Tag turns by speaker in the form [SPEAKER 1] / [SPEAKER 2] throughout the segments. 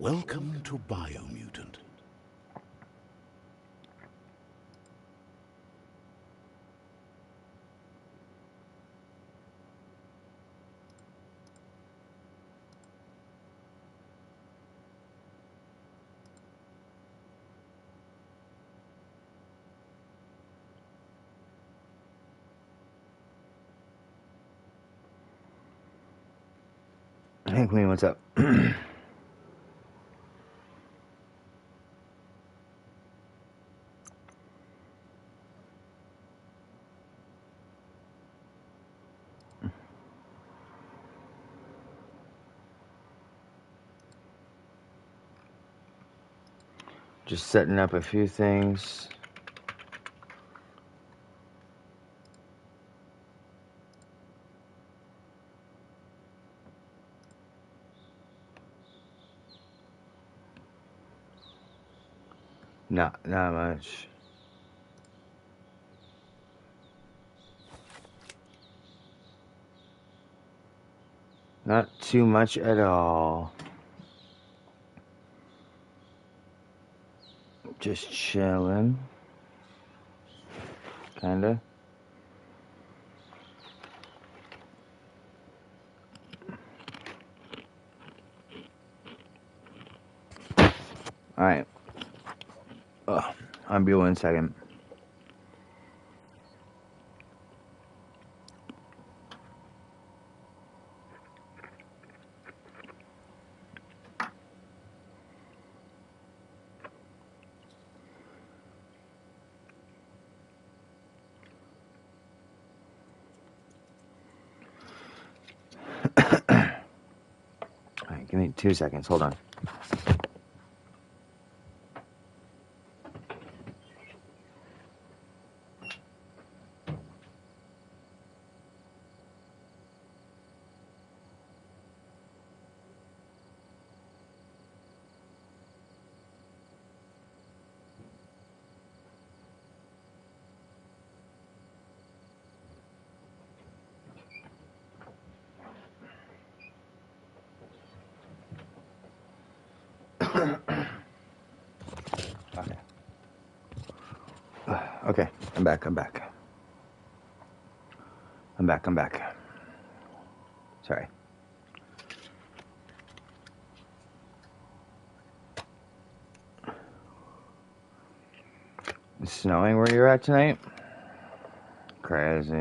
[SPEAKER 1] Welcome to Biomutant.
[SPEAKER 2] Hey Queen, what's up? Just setting up a few things. Not much. Not too much at all. Just chilling. Kinda. Alright. I'll be 1 second. Alright, give me 2 seconds. Hold on. Okay, I'm back. Sorry. It's snowing where you're at tonight? Crazy.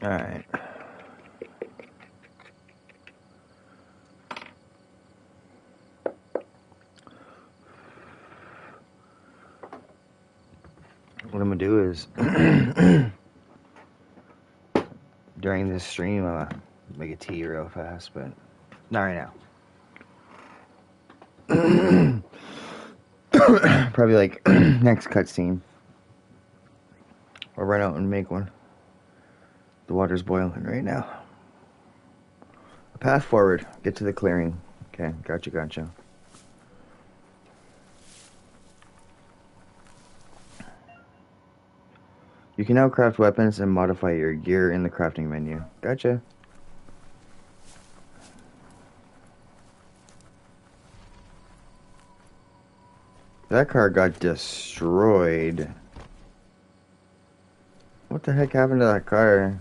[SPEAKER 2] Alright. What I'm gonna do is during this stream I'm gonna make a tea real fast, but not right now. Probably like next cutscene. Or run out and make one. The water's boiling right now. A path forward. Get to the clearing. Okay, gotcha. You can now craft weapons and modify your gear in the crafting menu. Gotcha. That car got destroyed. What the heck happened to that car?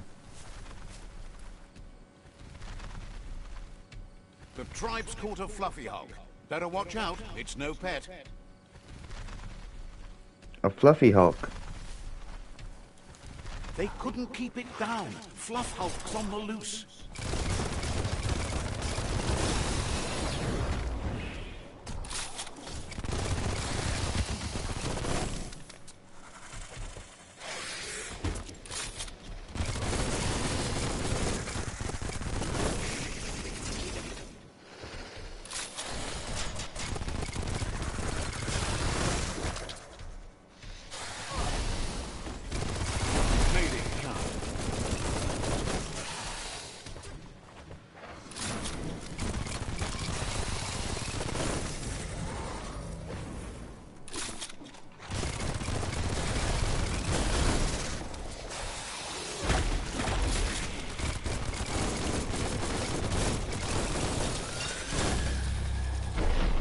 [SPEAKER 1] The tribe's caught a fluffy hulk. Better watch out, it's no pet.
[SPEAKER 2] A fluffy Hulk.
[SPEAKER 1] They couldn't keep it down. Fluff hulk's on the loose.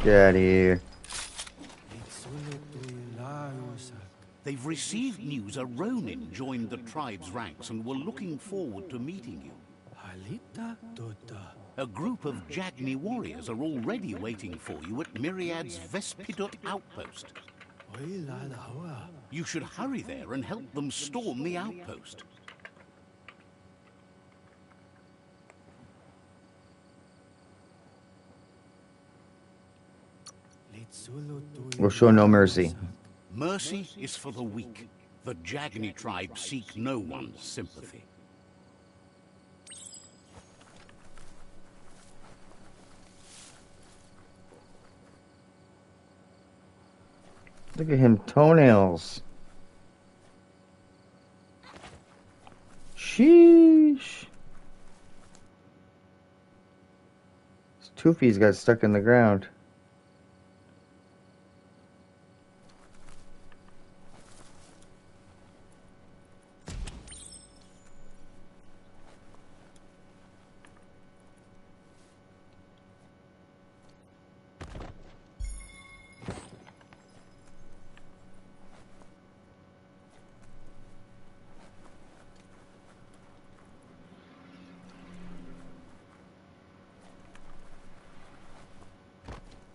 [SPEAKER 2] Get out of here.
[SPEAKER 1] They've received news a Ronin joined the tribe's ranks and were looking forward to meeting you. A group of Jagni warriors are already waiting for you at Myriad's Vespidut outpost. You should hurry there and help them storm the outpost.
[SPEAKER 2] We'll show no mercy.
[SPEAKER 1] Mercy is for the weak. The Jagni tribe seek no one's sympathy.
[SPEAKER 2] Look at him, toenails. Sheesh. His toofies got stuck in the ground.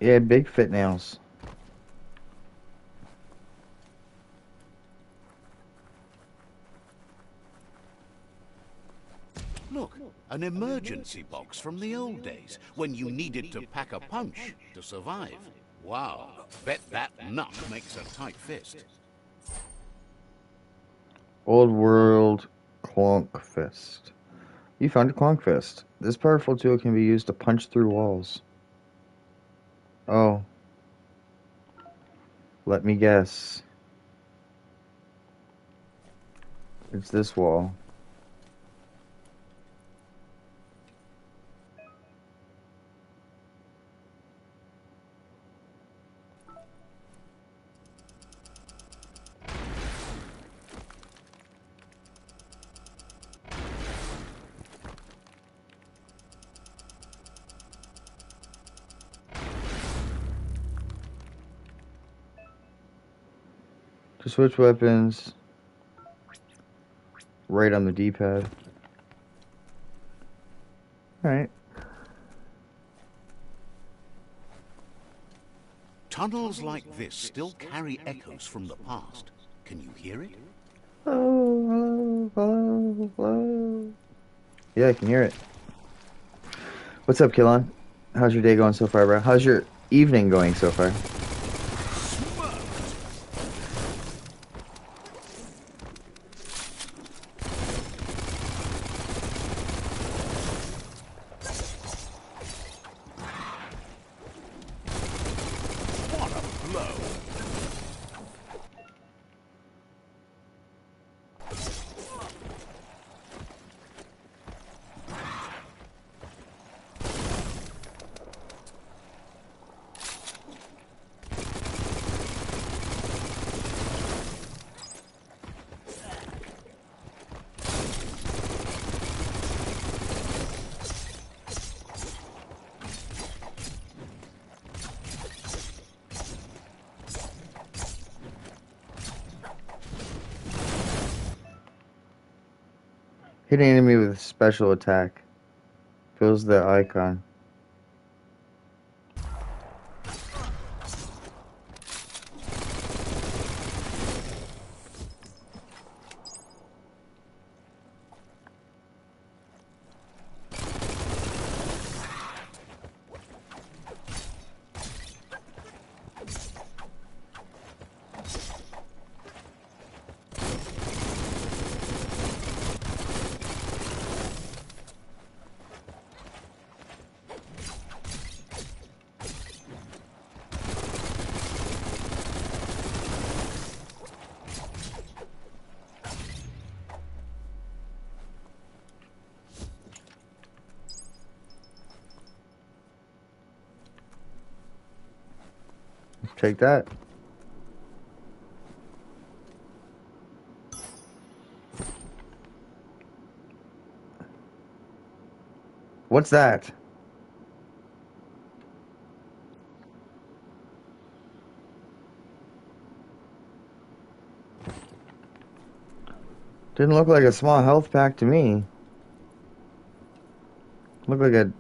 [SPEAKER 2] Yeah, big fit nails.
[SPEAKER 1] Look, an emergency box from the old days, when you needed to pack a punch to survive. Wow, bet that nut makes a tight fist.
[SPEAKER 2] Old world clonk fist. You found a clonk fist. This powerful tool can be used to punch through walls. Oh. Let me guess. It's this wall. To switch weapons, right on the D-pad. Alright.
[SPEAKER 1] Tunnels like this still carry echoes from the past. Can you hear it?
[SPEAKER 2] Hello, hello, hello, hello. Yeah, I can hear it. What's up, Killon? How's your day going so far, bro? How's your evening going so far?
[SPEAKER 1] What a blow!
[SPEAKER 2] Hit an enemy with a special attack. Fills the icon. Take that. What's that? Didn't look like a small health pack to me. Looked like a...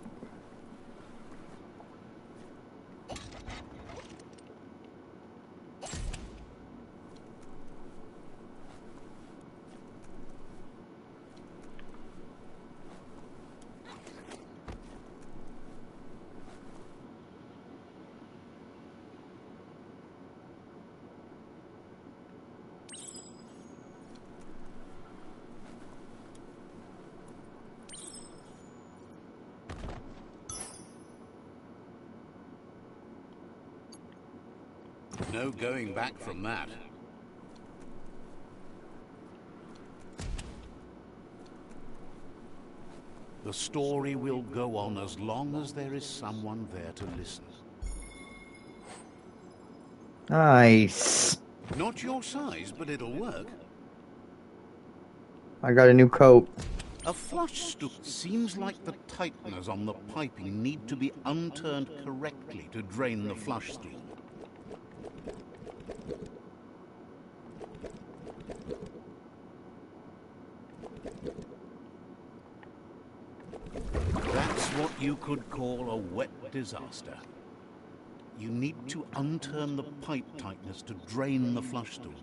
[SPEAKER 1] No going back from that. The story will go on as long as there is someone there to listen.
[SPEAKER 2] Nice.
[SPEAKER 1] Not your size, but it'll work.
[SPEAKER 2] I got a new coat.
[SPEAKER 1] A flush stool seems like the tighteners on the piping need to be unturned correctly to drain the flush stream. That's what you could call a wet disaster. You need to unturn the pipe tighteners to drain the flush stool.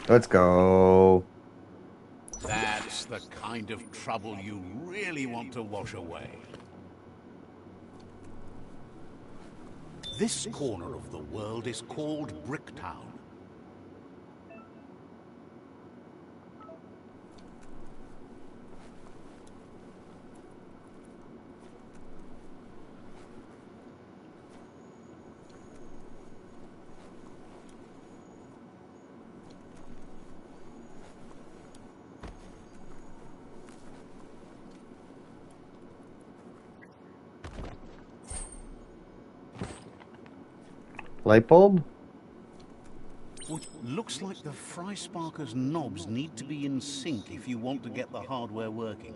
[SPEAKER 2] Let's go.
[SPEAKER 1] That's the kind of trouble you really want to wash away. This corner of the world is called Bricktown.
[SPEAKER 2] Light bulb?
[SPEAKER 1] Looks like the fry sparker's knobs need to be in sync if you want to get the hardware working.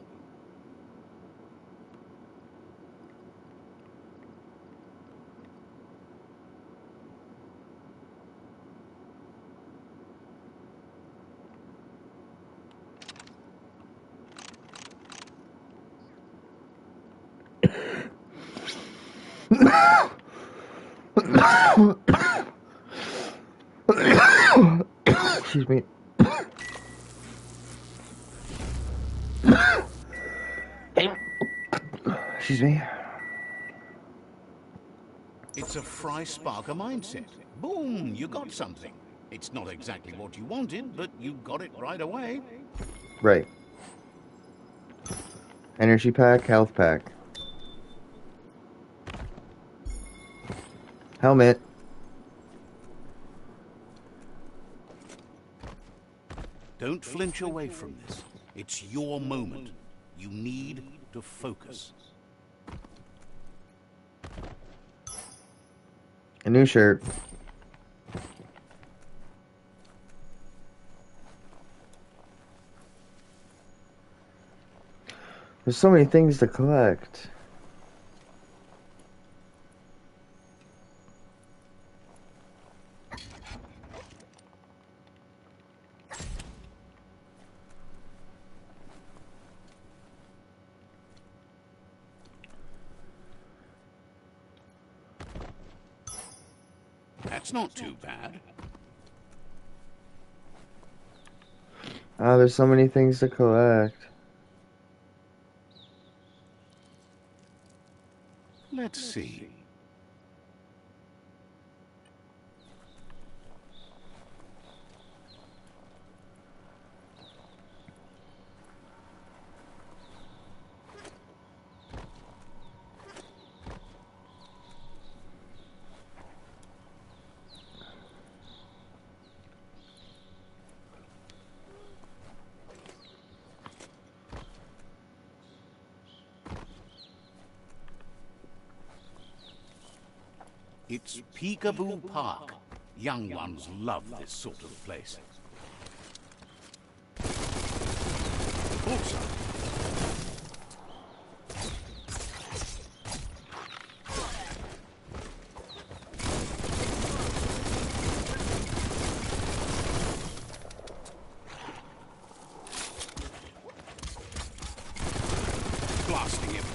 [SPEAKER 2] Excuse me. Excuse me.
[SPEAKER 1] It's a fry sparker mindset. Boom, you got something. It's not exactly what you wanted, but you got it right away.
[SPEAKER 2] Right. Energy pack, health pack. Helmet.
[SPEAKER 1] Don't flinch away from this. It's your moment. You need to focus.
[SPEAKER 2] A new shirt. There's so many things to collect.
[SPEAKER 1] That's not too bad.
[SPEAKER 2] Ah, there's so many things to collect.
[SPEAKER 1] Let's see. It's Peekaboo Park. Young ones love this sort of place. Also, blasting everything.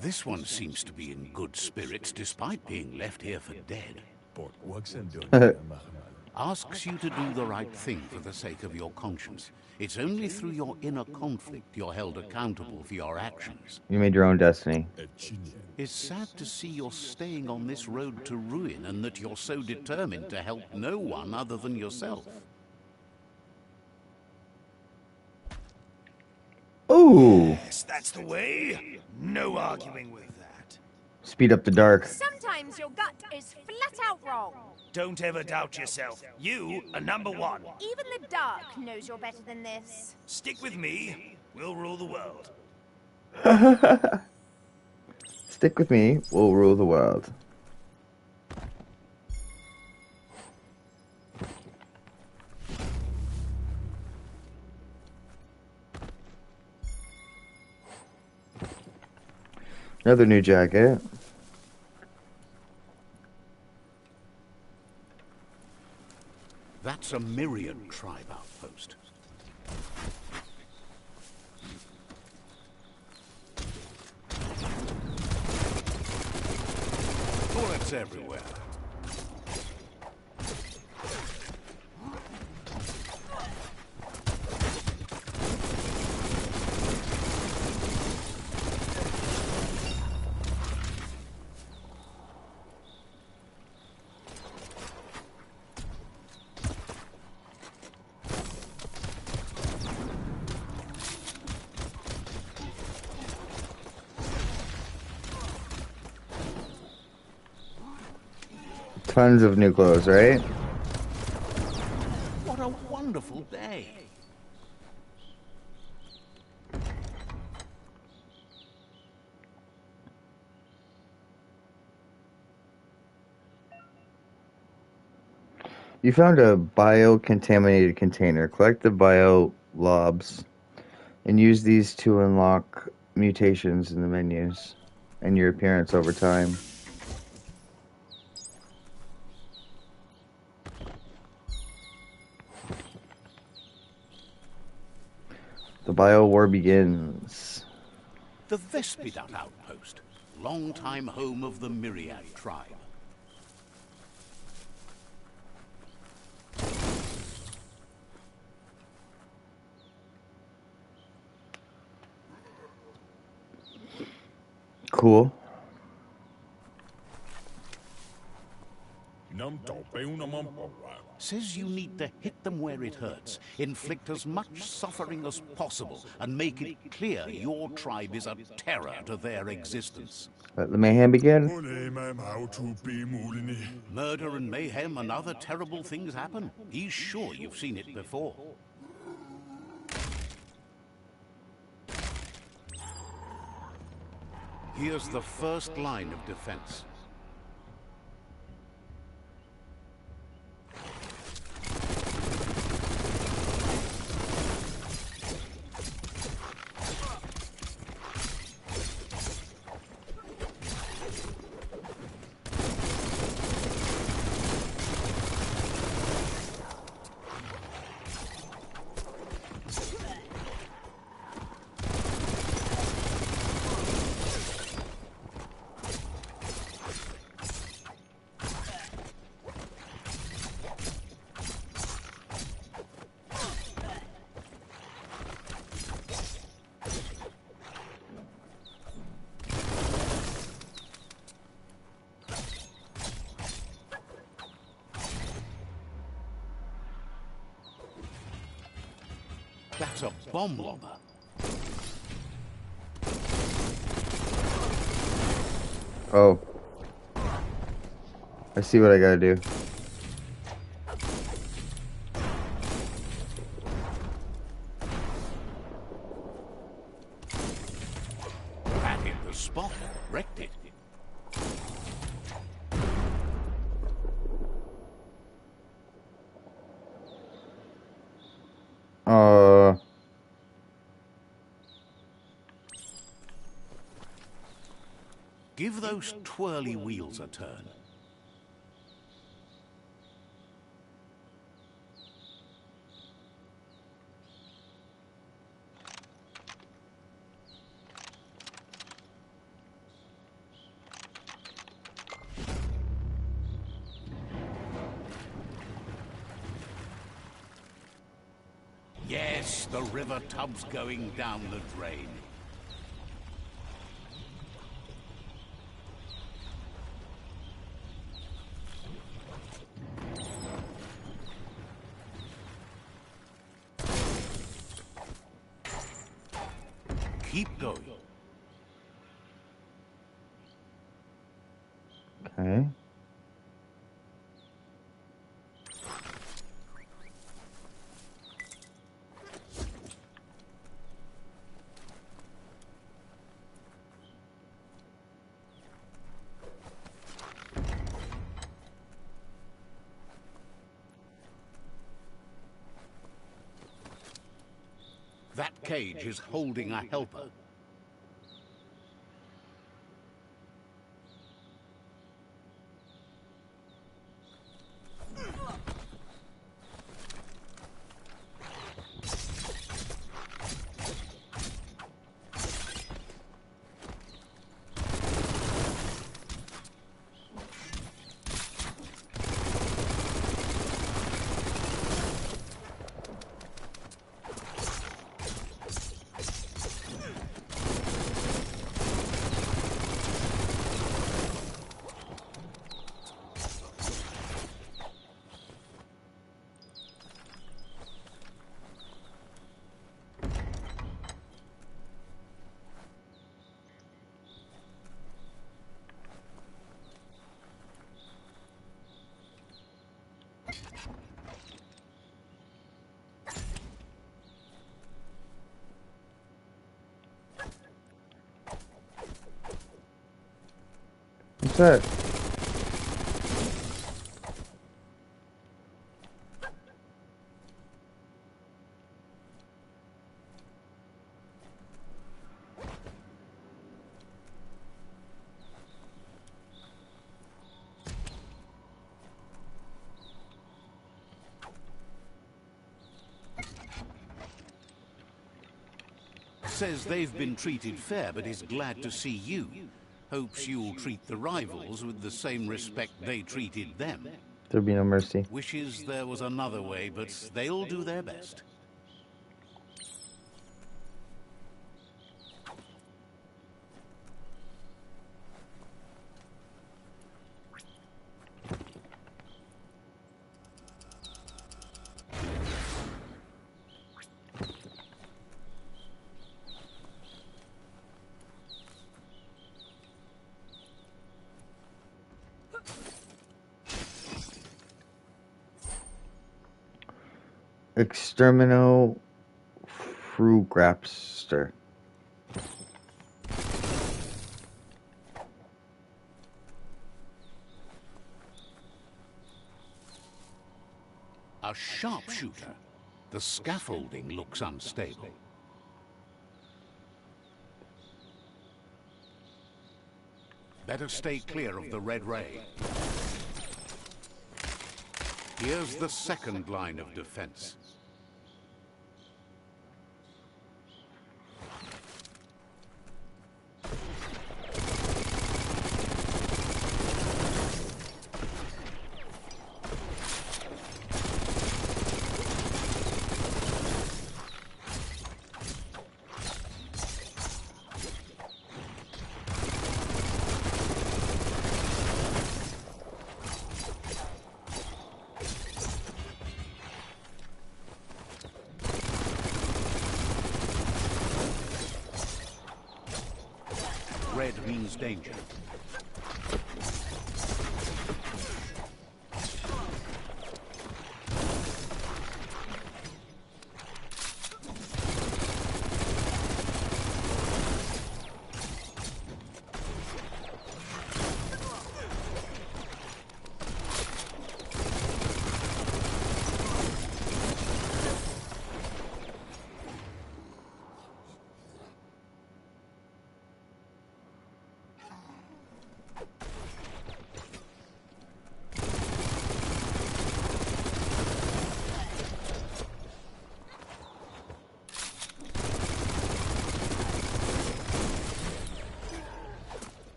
[SPEAKER 1] This one seems to be in good spirits despite being left here for dead. Asks you to do the right thing for the sake of your conscience. It's only through your inner conflict you're held accountable for your actions.
[SPEAKER 2] You made your own destiny.
[SPEAKER 1] It's sad to see you're staying on this road to ruin and that you're so determined to help no one other than yourself.
[SPEAKER 2] Ooh!
[SPEAKER 3] Yes, that's the way. No arguing with that.
[SPEAKER 2] Speed up the dark.
[SPEAKER 4] Sometimes your gut is flat out wrong.
[SPEAKER 3] Don't ever doubt yourself. You are number one.
[SPEAKER 4] Even the dark knows you're better than this.
[SPEAKER 3] Stick with me. We'll rule the world.
[SPEAKER 2] Stick with me, we'll rule the world. Another new jacket.
[SPEAKER 1] That's a Myriad tribe outpost. Bullets everywhere.
[SPEAKER 2] Tons of new clothes, right?
[SPEAKER 1] What a wonderful day.
[SPEAKER 2] You found a bio-contaminated container. Collect the bio-lobs and use these to unlock mutations in the menus and your appearance over time. The bio war begins.
[SPEAKER 1] The Vespidut outpost, longtime home of the Myriad tribe.
[SPEAKER 2] Cool.
[SPEAKER 1] Says you need to hit them where it hurts, inflict as much suffering as possible, and make it clear your tribe is a terror to their existence.
[SPEAKER 2] Let the mayhem begin.
[SPEAKER 1] Murder and mayhem and other terrible things happen. He's sure you've seen it before. Here's the first line of defense. That's a bomb lobber.
[SPEAKER 2] Oh. I see what I gotta do.
[SPEAKER 1] That hit the spot. Wrecked it. Give those twirly wheels a turn. Yes, the river tub's going down the drain. Keep going.
[SPEAKER 2] Okay.
[SPEAKER 1] That cage is holding a helper.
[SPEAKER 2] What's that?
[SPEAKER 1] Says they've been treated fair, but is glad to see you. Hopes you'll treat the rivals with the same respect they treated them.
[SPEAKER 2] There'll be no mercy.
[SPEAKER 1] Wishes there was another way, but they'll do their best.
[SPEAKER 2] Extermino Frugrapster.
[SPEAKER 1] A sharpshooter. The scaffolding looks unstable. Better stay clear of the red ray. Here's the second line of defense. immense danger.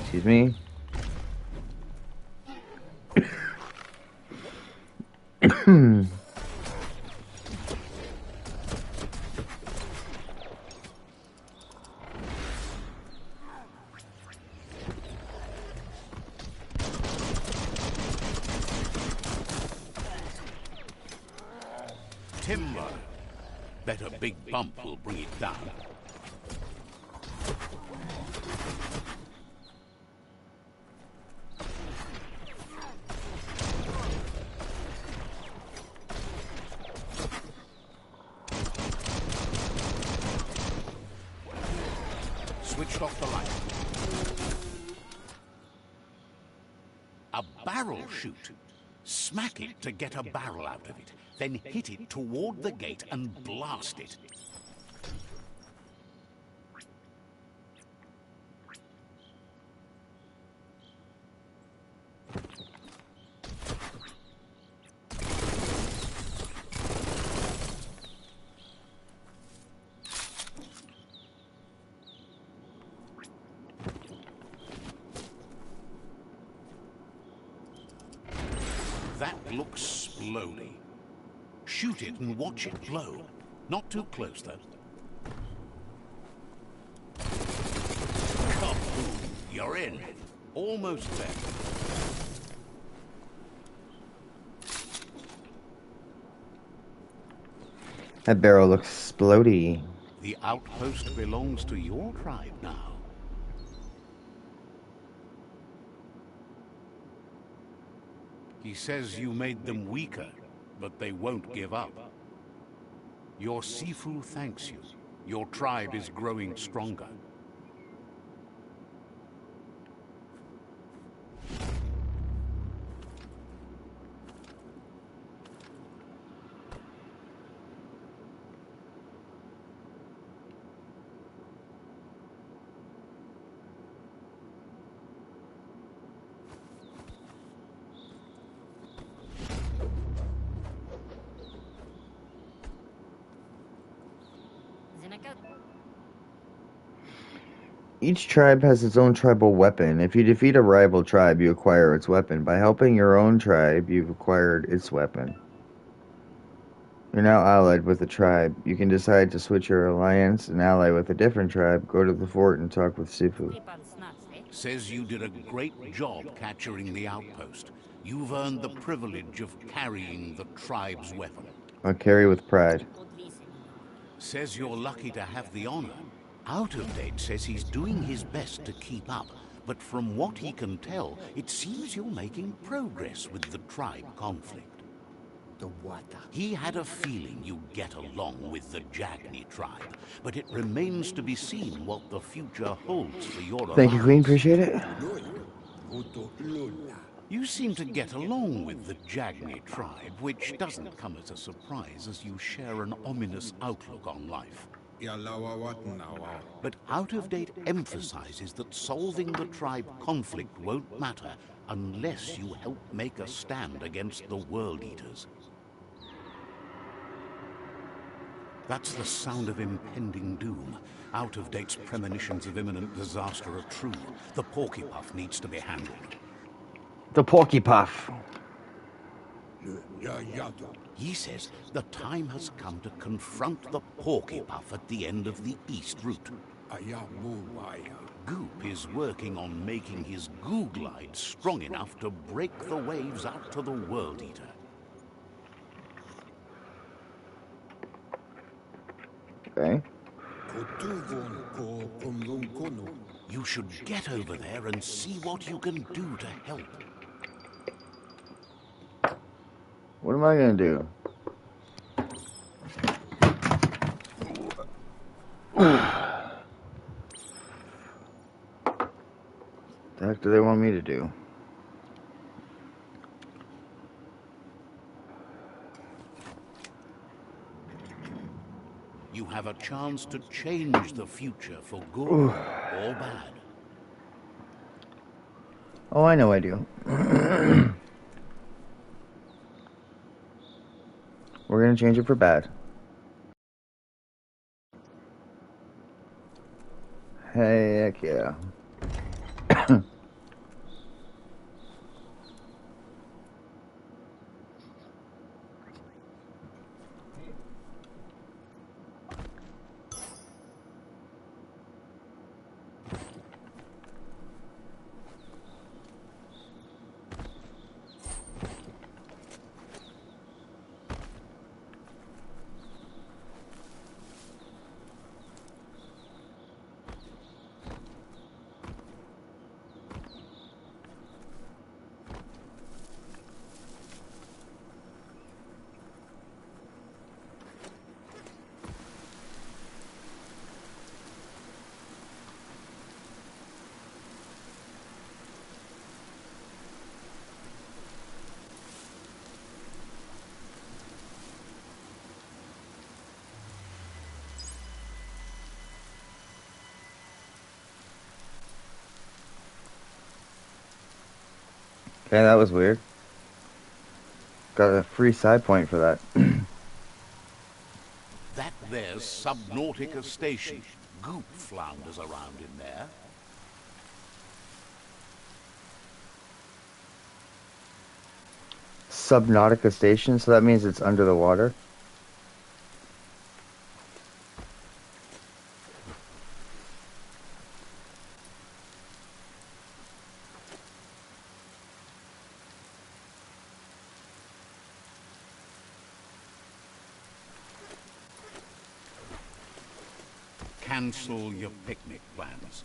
[SPEAKER 2] Excuse me.
[SPEAKER 1] Timber. Bet a big bump will bring it down. Switched off the light. A barrel shoot. Smack it to get a barrel out of it. Then hit it toward the gate and blast it. That looks splody. Shoot it and watch it blow. Not too close, though. Kaboom! You're in. Almost there.
[SPEAKER 2] That barrel looks splody.
[SPEAKER 1] The outpost belongs to your tribe now. He says you made them weaker, but they won't give up. Your Sifu thanks you. Your tribe is growing stronger.
[SPEAKER 2] Each tribe has its own tribal weapon. If you defeat a rival tribe, you acquire its weapon. By helping your own tribe, you've acquired its weapon. You're now allied with a tribe. You can decide to switch your alliance and ally with a different tribe. Go to the fort and talk with Sifu.
[SPEAKER 1] Says you did a great job capturing the outpost. You've earned the privilege of carrying the tribe's weapon.
[SPEAKER 2] I'll carry with pride.
[SPEAKER 1] Says you're lucky to have the honor. Out of Date says he's doing his best to keep up, but from what he can tell, it seems you're making progress with the tribe conflict. He had a feeling you'd get along with the Jagni tribe, but it remains to be seen what the future holds for your
[SPEAKER 2] Thank you, Queen. Appreciate it.
[SPEAKER 1] You seem to get along with the Jagni tribe, which doesn't come as a surprise as you share an ominous outlook on life. But Out of Date emphasizes that solving the tribe conflict won't matter unless you help make a stand against the World Eaters. That's the sound of impending doom. Out of Date's premonitions of imminent disaster are true. The Porky Puff needs to be handled.
[SPEAKER 2] The Porky Puff.
[SPEAKER 1] He says the time has come to confront the porky-puff at the end of the east route. Goop is working on making his goo glide strong enough to break the waves out to the World Eater.
[SPEAKER 2] Okay.
[SPEAKER 1] You should get over there and see what you can do to help.
[SPEAKER 2] What am I gonna do? The heck do they want me to do?
[SPEAKER 1] You have a chance to change the future for good or bad.
[SPEAKER 2] Oh, I know I do. We're gonna change it for bad. Heck yeah. Okay, that was weird. Got a free side point for that.
[SPEAKER 1] That there's Subnautica Station. Goop flounders around in there.
[SPEAKER 2] Subnautica Station, so that means it's under the water.
[SPEAKER 1] Cancel your picnic plans.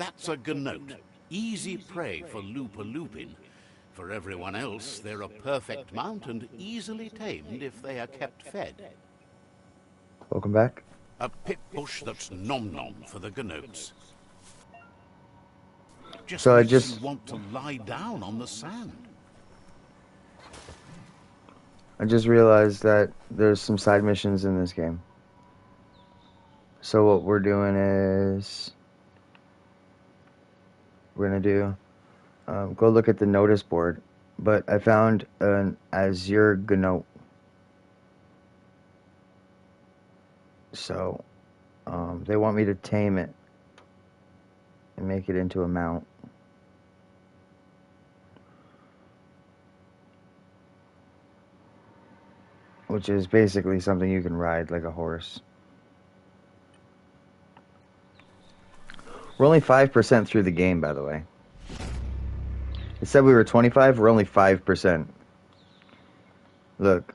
[SPEAKER 1] That's a gnote. Easy prey for Looper Lupin. For everyone else, they're a perfect mount and easily tamed if they are kept fed.
[SPEAKER 2] Welcome back.
[SPEAKER 1] A pip bush that's nom-nom for the gnotes. Just
[SPEAKER 2] So I
[SPEAKER 1] makes
[SPEAKER 2] just
[SPEAKER 1] you want to lie down on the sand.
[SPEAKER 2] realized that there's some side missions in this game. So what we're doing is we're gonna do go look at the notice board, but I found an Azure Gnote. So they want me to tame it and make it into a mount. Which is basically something you can ride like a horse. We're only 5% through the game, by the way. It said we were 25, we're only 5%. Look.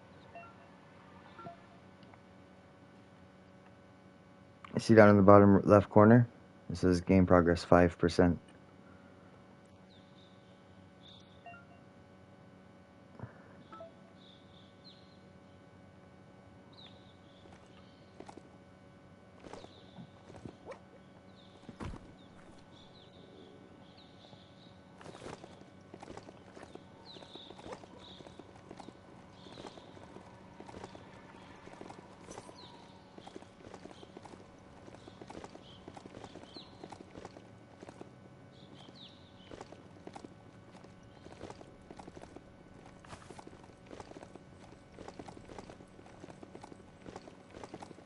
[SPEAKER 2] You see down in the bottom left corner? It says game progress 5%.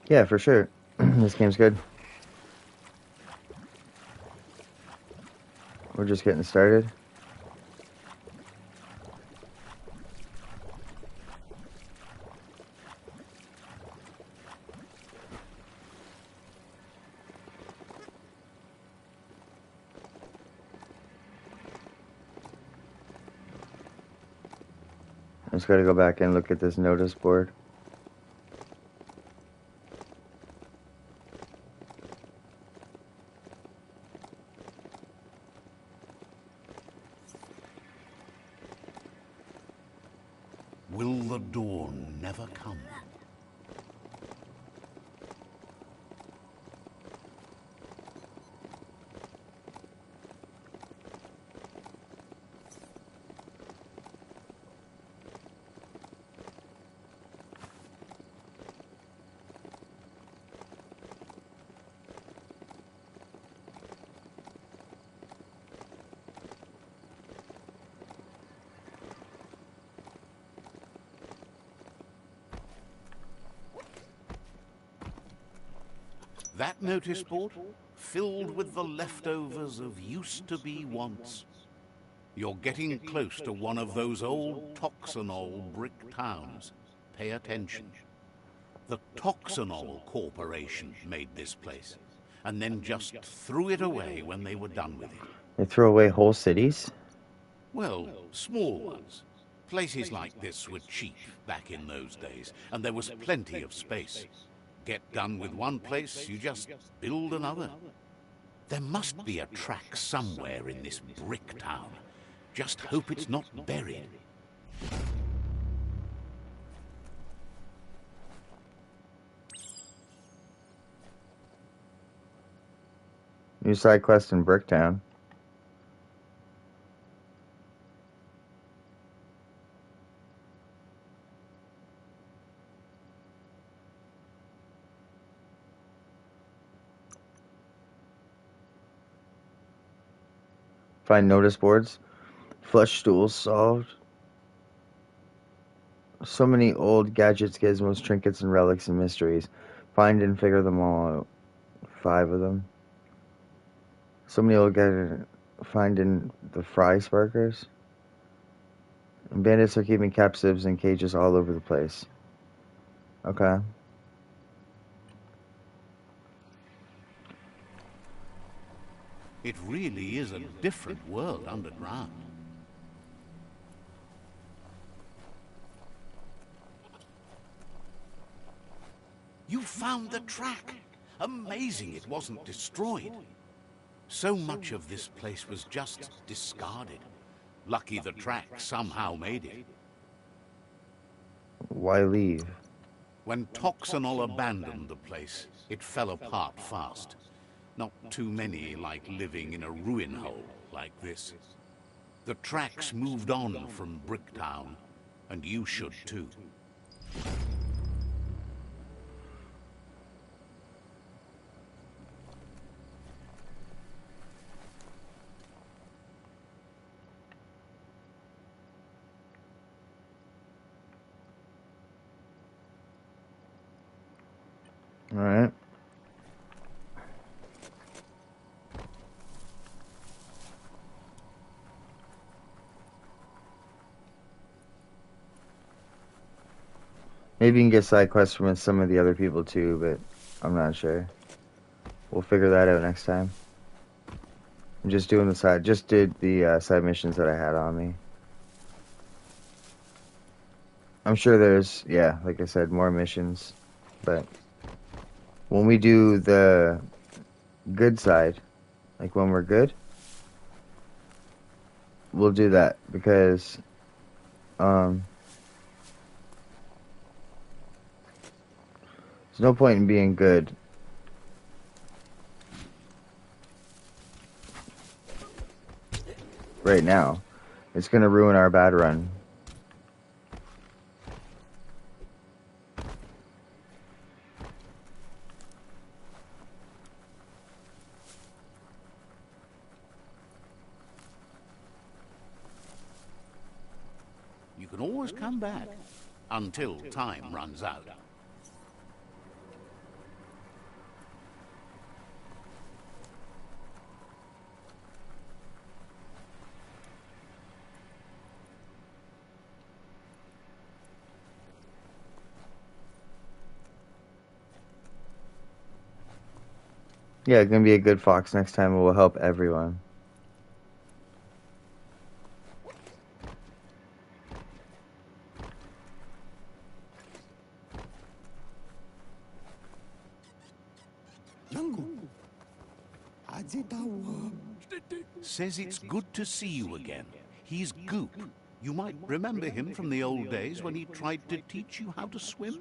[SPEAKER 2] Yeah, for sure. This game's good. We're just getting started. I just gotta go back and look at this notice board.
[SPEAKER 1] Will the dawn never come? That notice board, filled with the leftovers of used-to-be wants. You're getting close to one of those old Toxanol brick towns. Pay attention. The Toxanol Corporation made this place, and then just threw it away when they were done with it.
[SPEAKER 2] They throw away whole cities?
[SPEAKER 1] Well, small ones. Places like this were cheap back in those days, and there was plenty of space. Get done with one place, you just build another. There must be a track somewhere in this brick town. Just hope it's not buried.
[SPEAKER 2] New side quest in Bricktown. Find notice boards. Flush stools solved. So many old gadgets, gizmos, trinkets, and relics and mysteries. Find and figure them all out. 5 of them. So many old gadgets. Find in the fry sparkers. And bandits are keeping captives in cages all over the place. Okay.
[SPEAKER 1] It really is a different world underground. You found the track. Amazing it wasn't destroyed. So much of this place was just discarded. Lucky the track somehow made it.
[SPEAKER 2] Why leave?
[SPEAKER 1] When Toxanol abandoned the place, it fell apart fast. Not too many like living in a ruin hole like this. The tracks moved on from Bricktown, and you should too.
[SPEAKER 2] All right. Maybe you can get side quests from some of the other people too, but I'm not sure. We'll figure that out next time. I'm just doing just did the side missions that I had on me. I'm sure there's, yeah, like I said, more missions, but when we do the good side, like when we're good, we'll do that because, there's no point in being good right now. It's gonna ruin our bad run.
[SPEAKER 1] You can always come back, until time runs out.
[SPEAKER 2] Yeah, it's gonna be a good fox next time. It will help everyone.
[SPEAKER 1] Says it's good to see you again. He's Goop. You might remember him from the old days when he tried to teach you how to swim.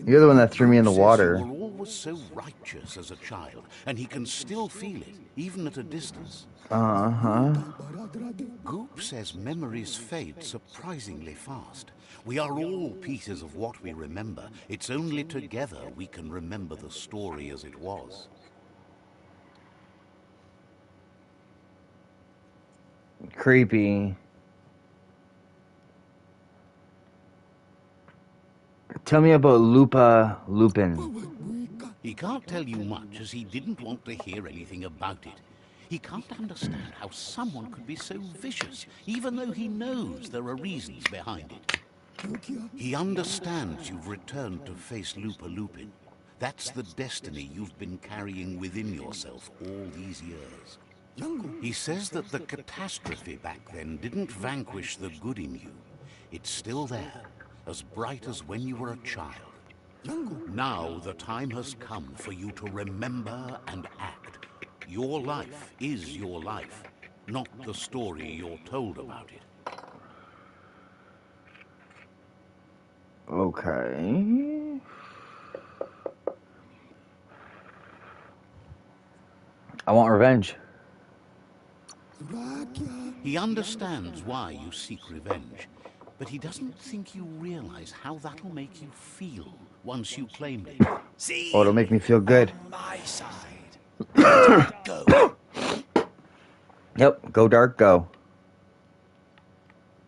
[SPEAKER 2] You're the one that threw me in the
[SPEAKER 1] Says
[SPEAKER 2] water.
[SPEAKER 1] you were always so righteous as a child, and he can still feel it, even at a distance.
[SPEAKER 2] Uh-huh.
[SPEAKER 1] Goop says memories fade surprisingly fast. We are all pieces of what we remember. It's only together we can remember the story as it was.
[SPEAKER 2] Creepy. Tell me about Lupin.
[SPEAKER 1] He can't tell you much as he didn't want to hear anything about it. He can't understand how someone could be so vicious, even though he knows there are reasons behind it. He understands you've returned to face Lupin. That's the destiny you've been carrying within yourself all these years. He says that the catastrophe back then didn't vanquish the good in you. It's still there, as bright as when you were a child. Now the time has come for you to remember and act. Your life is your life, not the story you're told about it.
[SPEAKER 2] Okay. I want revenge.
[SPEAKER 1] He understands why you seek revenge, but he doesn't think you realize how that'll make you feel once you claimed it.
[SPEAKER 3] See,
[SPEAKER 2] Oh, it'll make me feel good.
[SPEAKER 3] on my side. Go.
[SPEAKER 2] Yep, go dark, go.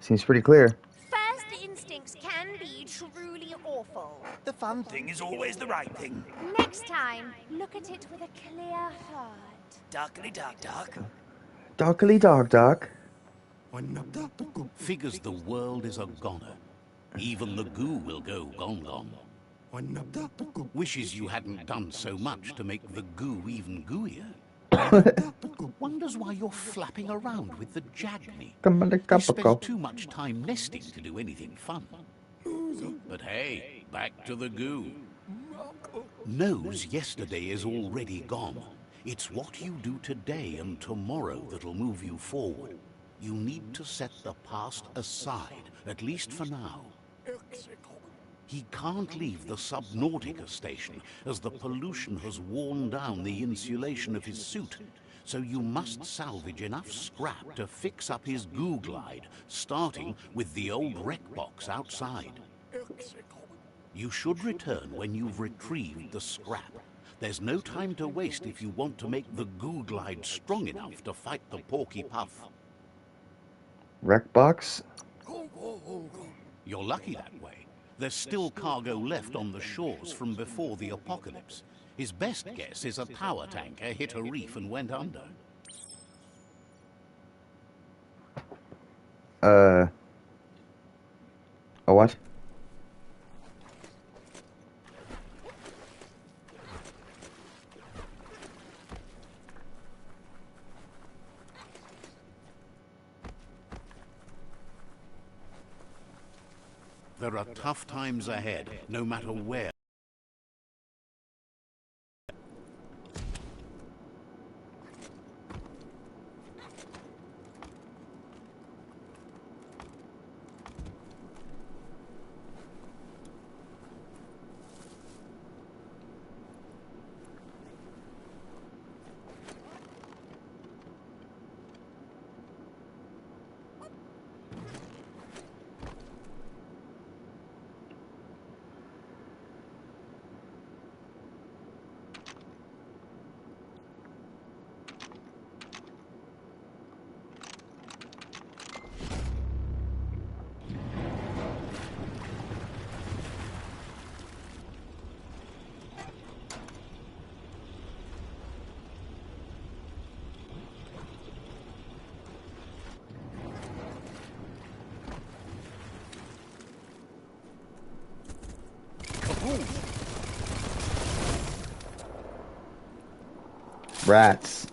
[SPEAKER 2] Seems pretty clear.
[SPEAKER 4] First instincts can be truly awful.
[SPEAKER 3] The fun thing is always the right thing.
[SPEAKER 4] Next time, look at it with a clear heart.
[SPEAKER 3] Darkly dark dark.
[SPEAKER 2] Darkly dark.
[SPEAKER 1] Figures the world is a goner. Even the goo will go gone. Wishes you hadn't done so much to make the goo even gooier. Wonders why you're flapping around with the Jagni. He spends too much time nesting to do anything fun. But hey, back to the goo. Knows yesterday is already gone. It's what you do today and tomorrow that'll move you forward. You need to set the past aside, at least for now. He can't leave the Subnautica station, as the pollution has worn down the insulation of his suit. So you must salvage enough scrap to fix up his goo glide, starting with the old wreck box outside. You should return when you've retrieved the scrap. There's no time to waste if you want to make the goo glide strong enough to fight the Porky Puff.
[SPEAKER 2] Wreck box?
[SPEAKER 1] You're lucky that way. There's still cargo left on the shores from before the apocalypse. His best guess is a power tanker hit a reef and went under.
[SPEAKER 2] A what?
[SPEAKER 1] There are tough times ahead, no matter where.
[SPEAKER 2] Rats.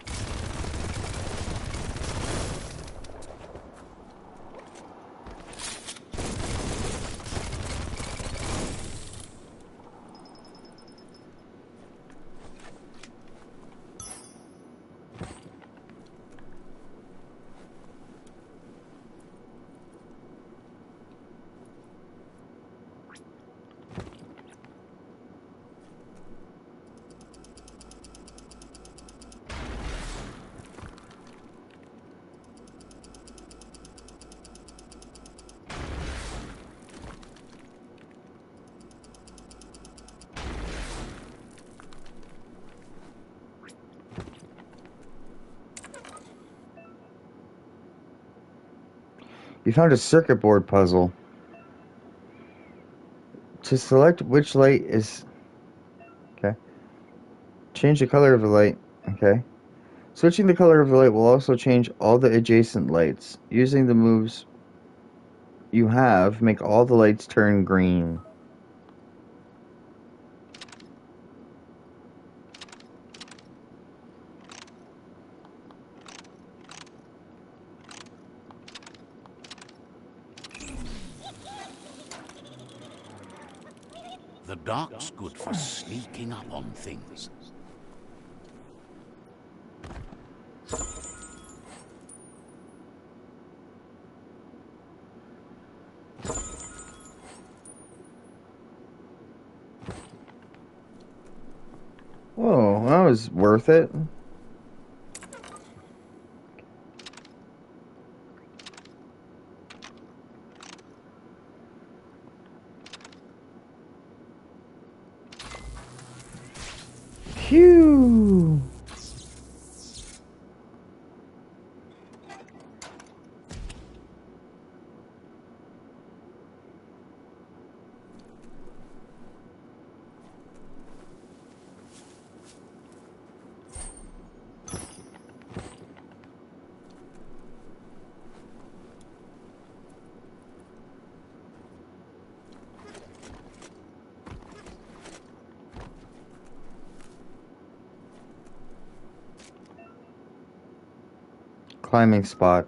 [SPEAKER 2] You found a circuit board puzzle. To select which light is... Okay. Change the color of the light. Okay. Switching the color of the light will also change all the adjacent lights. Using the moves you have, make all the lights turn green.
[SPEAKER 1] The dark's good for sneaking up on things.
[SPEAKER 2] Oh, that was worth it. Phew! Climbing spot.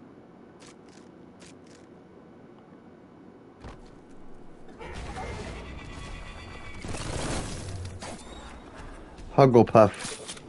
[SPEAKER 2] Hugglepuff.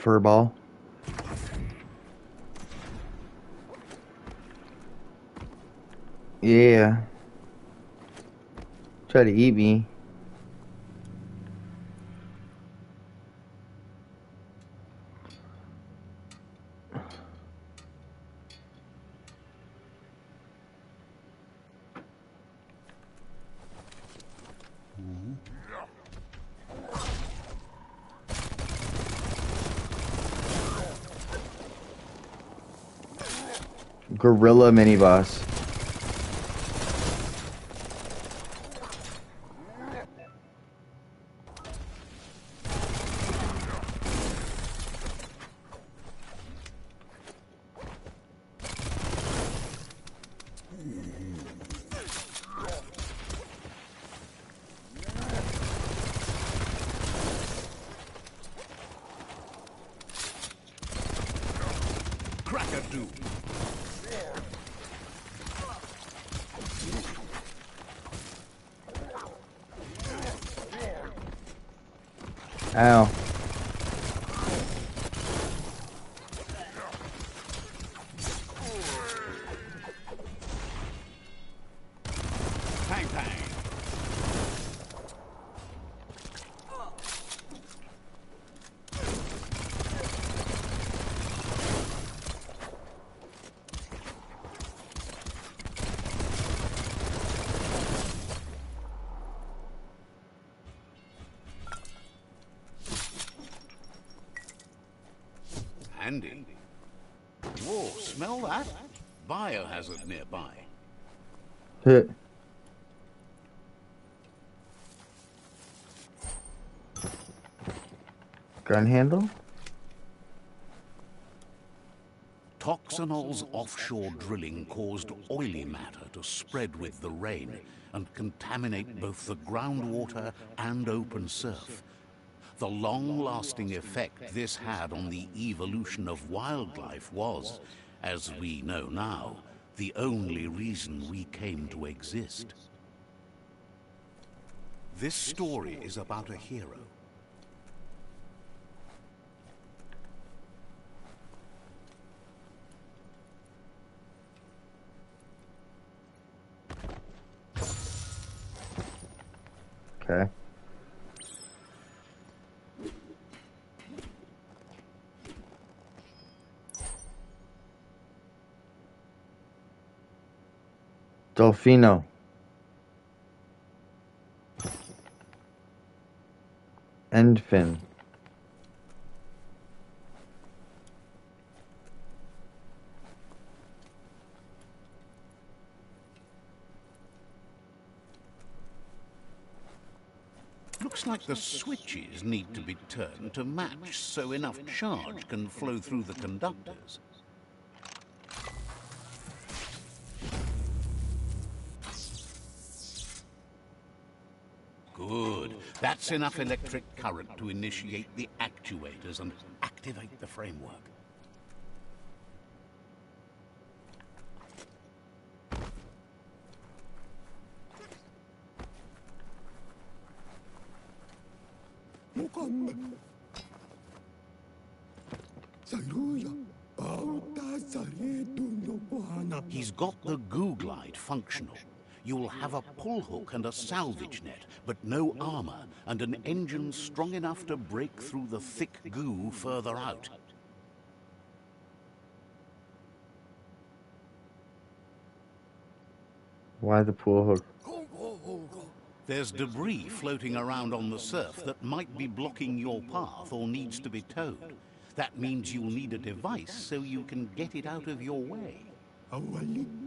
[SPEAKER 2] furball. Yeah. Try to eat me. Gorilla mini boss.
[SPEAKER 1] Crack-a-doo.
[SPEAKER 2] Ow.
[SPEAKER 1] Pang pang. Handy. Whoa, smell that? Biohazard nearby.
[SPEAKER 2] Hit. Gun handle?
[SPEAKER 1] Toxanol's offshore drilling caused oily matter to spread with the rain and contaminate both the groundwater and open surf. The long-lasting effect this had on the evolution of wildlife was, as we know now, the only reason we came to exist. This story is about a hero.
[SPEAKER 2] Okay. Dolfino. End fin.
[SPEAKER 1] Looks like the switches need to be turned to match so enough charge can flow through the conductors. Good. That's enough electric current to initiate the actuators and activate the framework. He's got the goo glide functional. You'll have a pull hook and a salvage net, but no armor, and an engine strong enough to break through the thick goo further out.
[SPEAKER 2] Why the pool hook?
[SPEAKER 1] There's debris floating around on the surf that might be blocking your path or needs to be towed. That means you'll need a device so you can get it out of your way.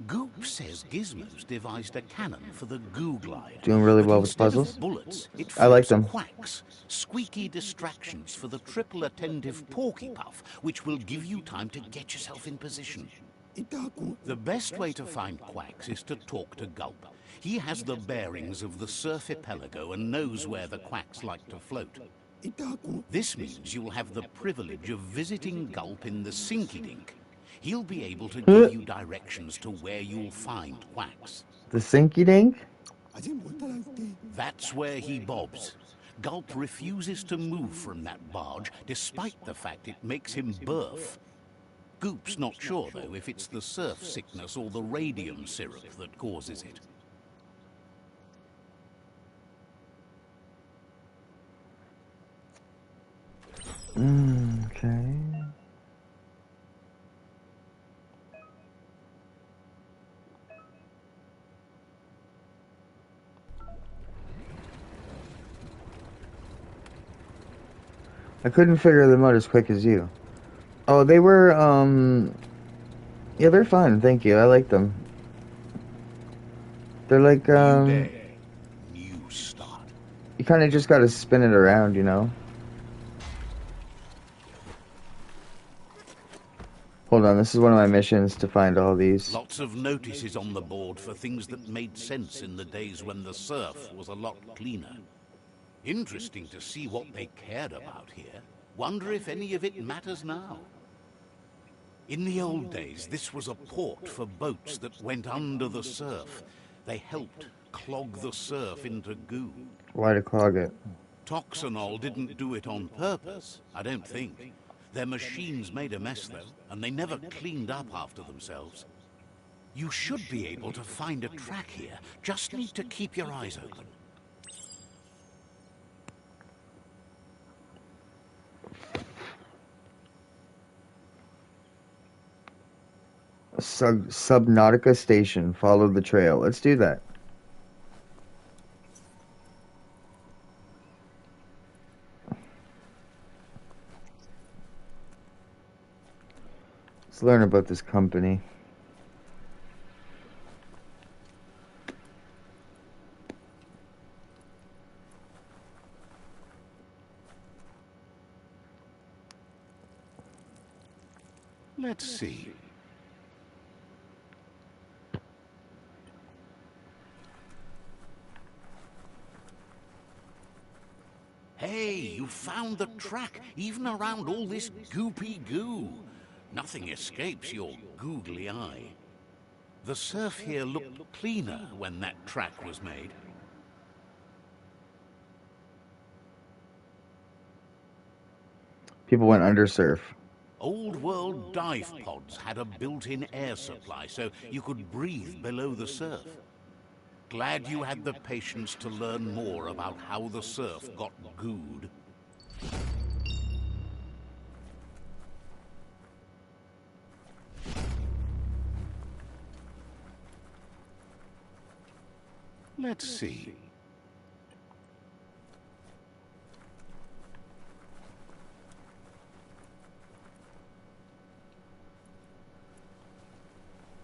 [SPEAKER 1] Goop says Gizmo's devised a cannon for the goo glide.
[SPEAKER 2] Doing really
[SPEAKER 1] But
[SPEAKER 2] well with
[SPEAKER 1] instead
[SPEAKER 2] puzzles.
[SPEAKER 1] of bullets, it
[SPEAKER 2] I like
[SPEAKER 1] flips
[SPEAKER 2] them.
[SPEAKER 1] quacks, squeaky distractions for the triple attentive porky puff, which will give you time to get yourself in position. The best way to find quacks is to talk to Gulp. He has the bearings of the surf archipelago and knows where the quacks like to float. This means you'll have the privilege of visiting Gulp in the Sinky Dink. He'll be able to give you directions to where you'll find quacks.
[SPEAKER 2] The Sinky Dink?
[SPEAKER 1] That's where he bobs. Gulp refuses to move from that barge, despite the fact it makes him birth. Goop's not sure, though, if it's the surf sickness or the radium syrup that causes it.
[SPEAKER 2] Okay. I couldn't figure them out as quick as you. Oh, they were, yeah, they're fun, thank you. I like them. They're like,
[SPEAKER 1] New day, new start.
[SPEAKER 2] you kind of just gotta spin it around, you know? Hold on, this is one of my missions to find all these.
[SPEAKER 1] Lots of notices on the board for things that made sense in the days when the surf was a lot cleaner. Interesting to see what they cared about here. Wonder if any of it matters now. In the old days, this was a port for boats that went under the surf. They helped clog the surf into goo.
[SPEAKER 2] Why to clog it?
[SPEAKER 1] Toxanol didn't do it on purpose, I don't think. Their machines made a mess, though, and they never cleaned up after themselves. You should be able to find a track here. Just need to keep your eyes open.
[SPEAKER 2] Subnautica Station. Follow the trail. Let's do that. Let's learn about this company.
[SPEAKER 1] Let's see. Hey, you found the track, even around all this goopy goo. Nothing escapes your googly eye. The surf here looked cleaner when that track was made.
[SPEAKER 2] People went undersurf.
[SPEAKER 1] Old world dive pods had a built-in air supply, so you could breathe below the surf. Glad you had the patience to learn more about how the surf got gooed. Let's see.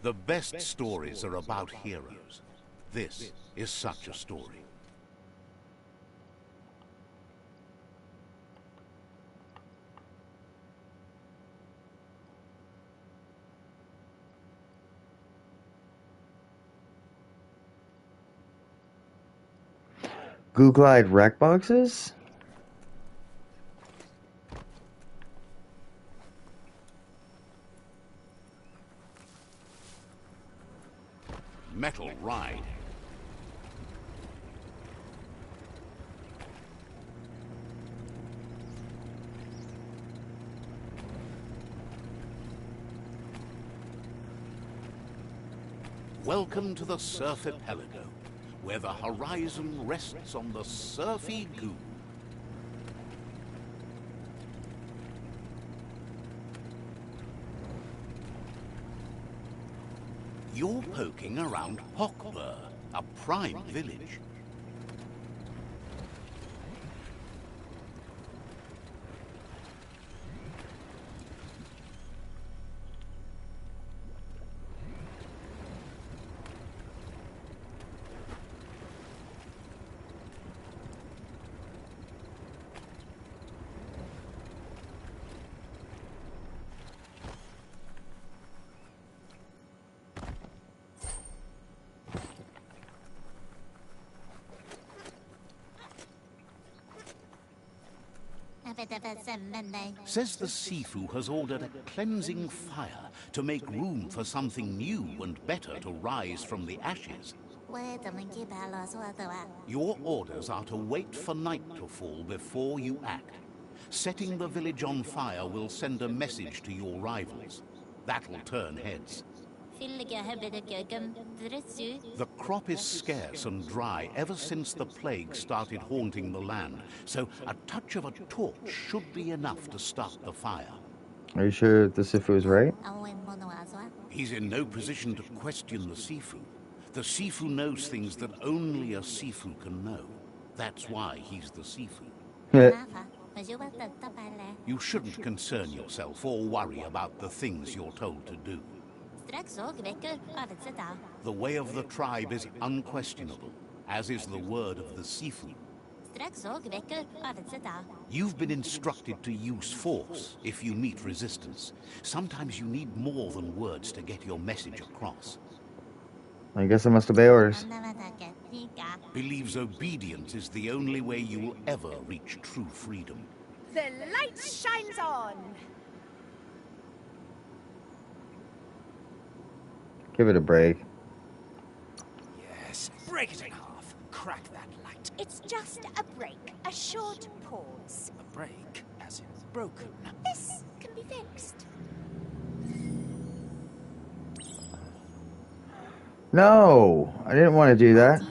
[SPEAKER 1] The best stories are about heroes. This is such a story.
[SPEAKER 2] Goo Glide wreck boxes?
[SPEAKER 1] Metal ride. Welcome to the Surf Archipelago, where the horizon rests on the surfy goo. You're poking around Hockbur, a prime village. Says the Sifu has ordered a cleansing fire to make room for something new and better to rise from the ashes. Your orders are to wait for night to fall before you act. Setting the village on fire will send a message to your rivals. That'll turn heads. The crop is scarce and dry ever since the plague started haunting the land, so a touch of a torch should be enough to start the fire.
[SPEAKER 2] Are you sure the Sifu is right?
[SPEAKER 1] He's in no position to question the Sifu. The Sifu knows things that only a Sifu can know. That's why he's the Sifu. You shouldn't concern yourself or worry about the things you're told to do. The way of the tribe is unquestionable, as is the word of the Sifu. You've been instructed to use force if you meet resistance. Sometimes you need more than words to get your message across.
[SPEAKER 2] I guess I must obey orders.
[SPEAKER 1] Believes obedience is the only way you will ever reach true freedom.
[SPEAKER 4] The light shines on.
[SPEAKER 2] Give it a break.
[SPEAKER 3] Yes, break it in half. Crack that light.
[SPEAKER 4] It's just a break, a short pause.
[SPEAKER 3] A break, as in broken.
[SPEAKER 4] This can be fixed.
[SPEAKER 2] No! I didn't want to do that.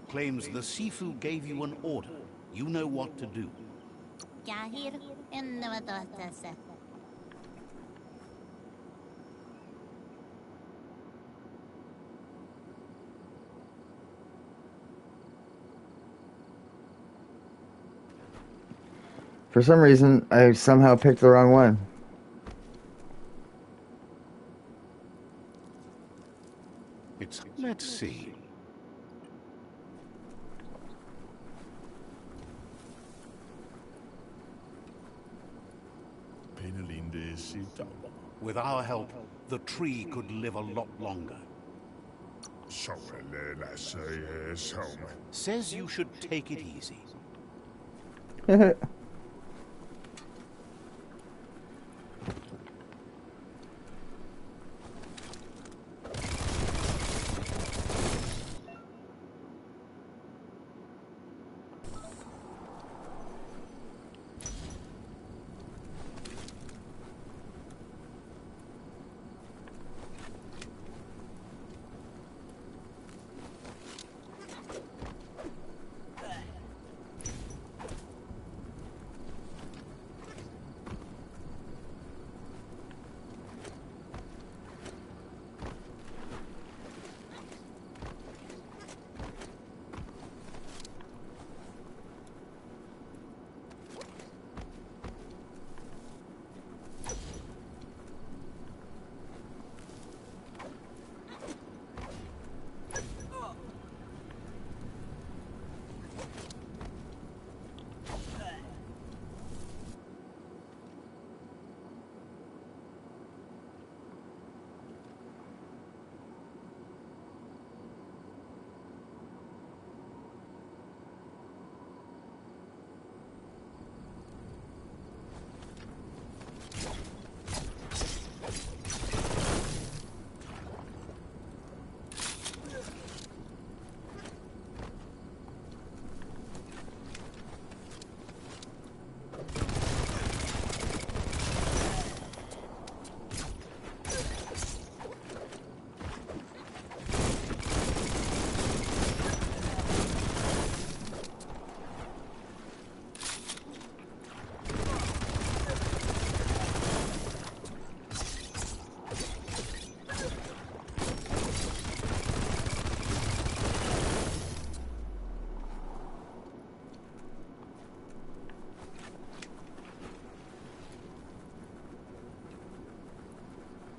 [SPEAKER 1] Claims the Sifu gave you an order. You know what to do.
[SPEAKER 2] For some reason, I somehow picked the wrong one.
[SPEAKER 1] Let's see. With our help, the tree could live a lot longer. Says you should take it easy.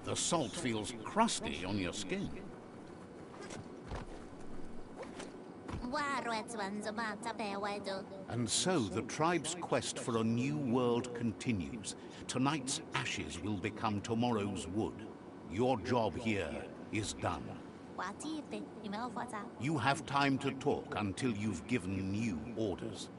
[SPEAKER 1] The salt feels crusty on your skin. And so the tribe's quest for a new world continues. Tonight's ashes will become tomorrow's wood. Your job here is done. You have time to talk until you've given new orders.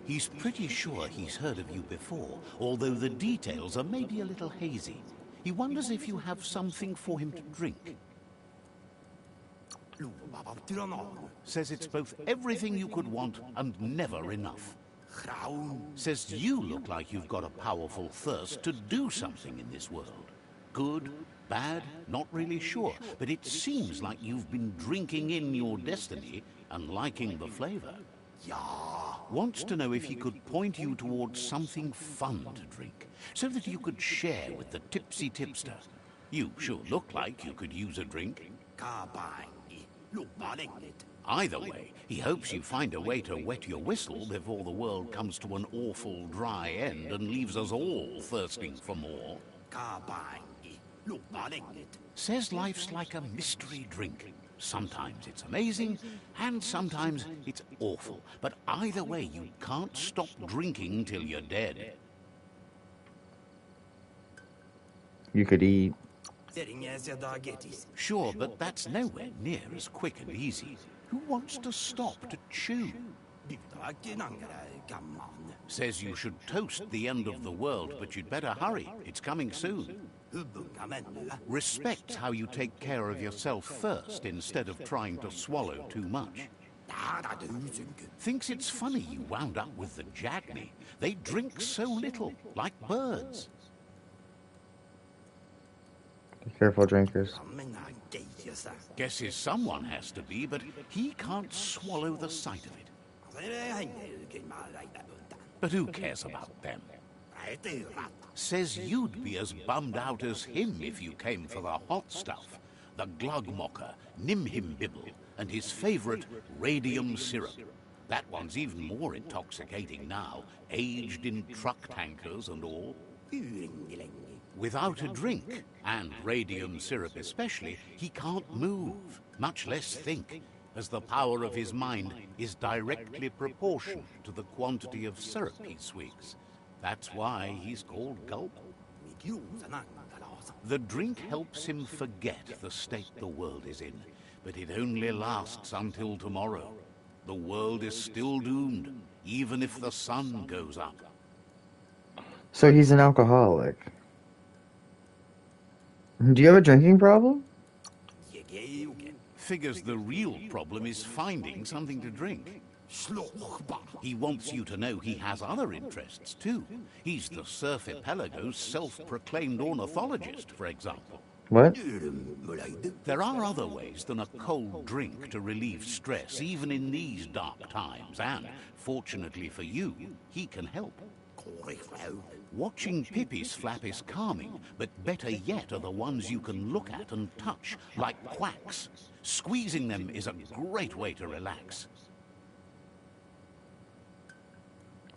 [SPEAKER 1] He's pretty sure he's heard of you before, although the details are maybe a little hazy. He wonders if you have something for him to drink. Says it's both everything you could want and never enough. Says you look like you've got a powerful thirst to do something in this world. Good, bad, not really sure, but it seems like you've been drinking in your destiny and liking the flavor. Wants to know if he could point you towards something fun to drink, so that you could share with the tipsy tipster. You sure look like you could use a drink. Either way, he hopes you find a way to wet your whistle before the world comes to an awful dry end and leaves us all thirsting for more. Says life's like a mystery drink. Sometimes it's amazing, and sometimes it's awful. But either way, you can't stop drinking till you're dead.
[SPEAKER 2] You could eat.
[SPEAKER 1] Sure, but that's nowhere near as quick and easy. Who wants to stop to chew? Says you should toast the end of the world, but you'd better hurry. It's coming soon. Respects how you take care of yourself first instead of trying to swallow too much. Thinks it's funny you wound up with the Jagni. They drink so little, like birds.
[SPEAKER 2] Be careful, drinkers.
[SPEAKER 1] Guesses someone has to be, but he can't swallow the sight of it. But who cares about them? Says you'd be as bummed out as him if you came for the hot stuff. The Glugmocker, Nimhimbibble, and his favorite radium syrup. That one's even more intoxicating now, aged in truck tankers and all. Without a drink, and radium syrup especially, he can't move, much less think, as the power of his mind is directly proportional to the quantity of syrup he swigs. That's why he's called Gulp. The drink helps him forget the state the world is in, but it only lasts until tomorrow. The world is still doomed, even if the sun goes up.
[SPEAKER 2] So he's an alcoholic. Do you have a drinking problem?
[SPEAKER 1] Figures the real problem is finding something to drink. He wants you to know he has other interests, too. He's the Surfipelago's self-proclaimed ornithologist, for example.
[SPEAKER 2] What?
[SPEAKER 1] There are other ways than a cold drink to relieve stress, even in these dark times, and, fortunately for you, he can help. Watching pippies flap is calming, but better yet are the ones you can look at and touch, like quacks. Squeezing them is a great way to relax.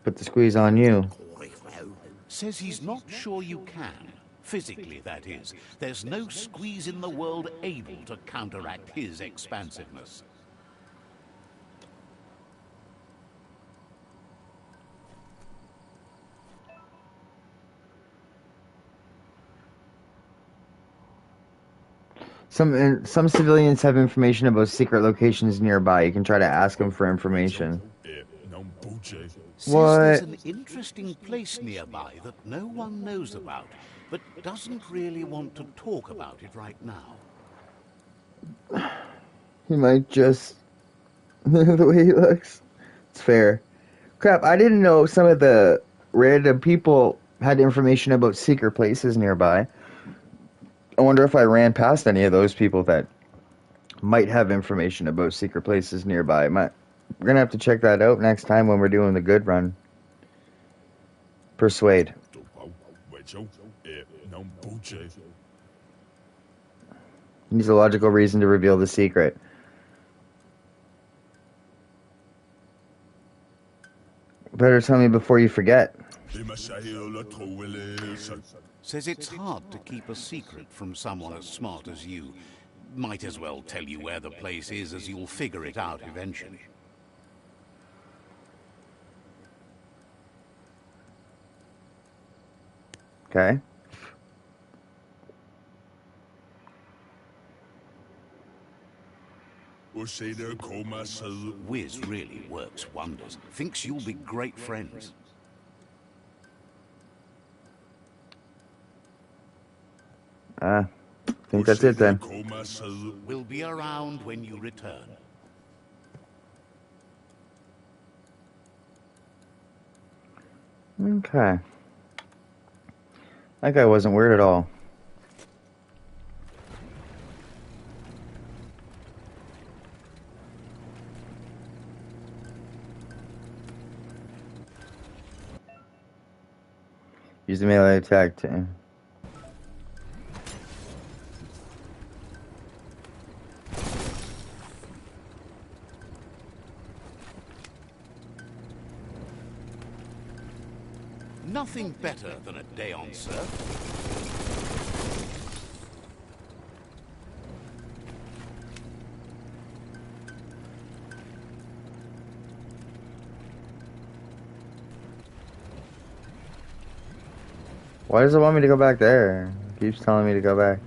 [SPEAKER 2] Put the squeeze on you.
[SPEAKER 1] Says he's not sure you can. Physically, that is. There's no squeeze in the world able to counteract his expansiveness.
[SPEAKER 2] Some civilians have information about secret locations nearby. You can try to ask them for information.
[SPEAKER 1] Says
[SPEAKER 2] What?
[SPEAKER 1] there's an interesting place nearby that no one knows about, but doesn't really want to talk about it right now.
[SPEAKER 2] He might just... the way he looks. It's fair. Crap, I didn't know some of the random people had information about secret places nearby. I wonder if I ran past any of those people that might have information about secret places nearby. We're going to have to check that out next time when we're doing the good run. Persuade. Needs a logical reason to reveal the secret. Better tell me before you forget.
[SPEAKER 1] Says it's hard to keep a secret from someone as smart as you. Might as well tell you where the place is, as you'll figure it out eventually.
[SPEAKER 2] Okay.
[SPEAKER 1] Wiz really works wonders. Thinks you'll be great friends.
[SPEAKER 2] I think that's it then.
[SPEAKER 1] We'll be around when you return.
[SPEAKER 2] Okay. That guy wasn't weird at all. Use the melee attack to...
[SPEAKER 1] Nothing better than a day on surf.
[SPEAKER 2] Why does it want me to go back there? It keeps telling me to go back.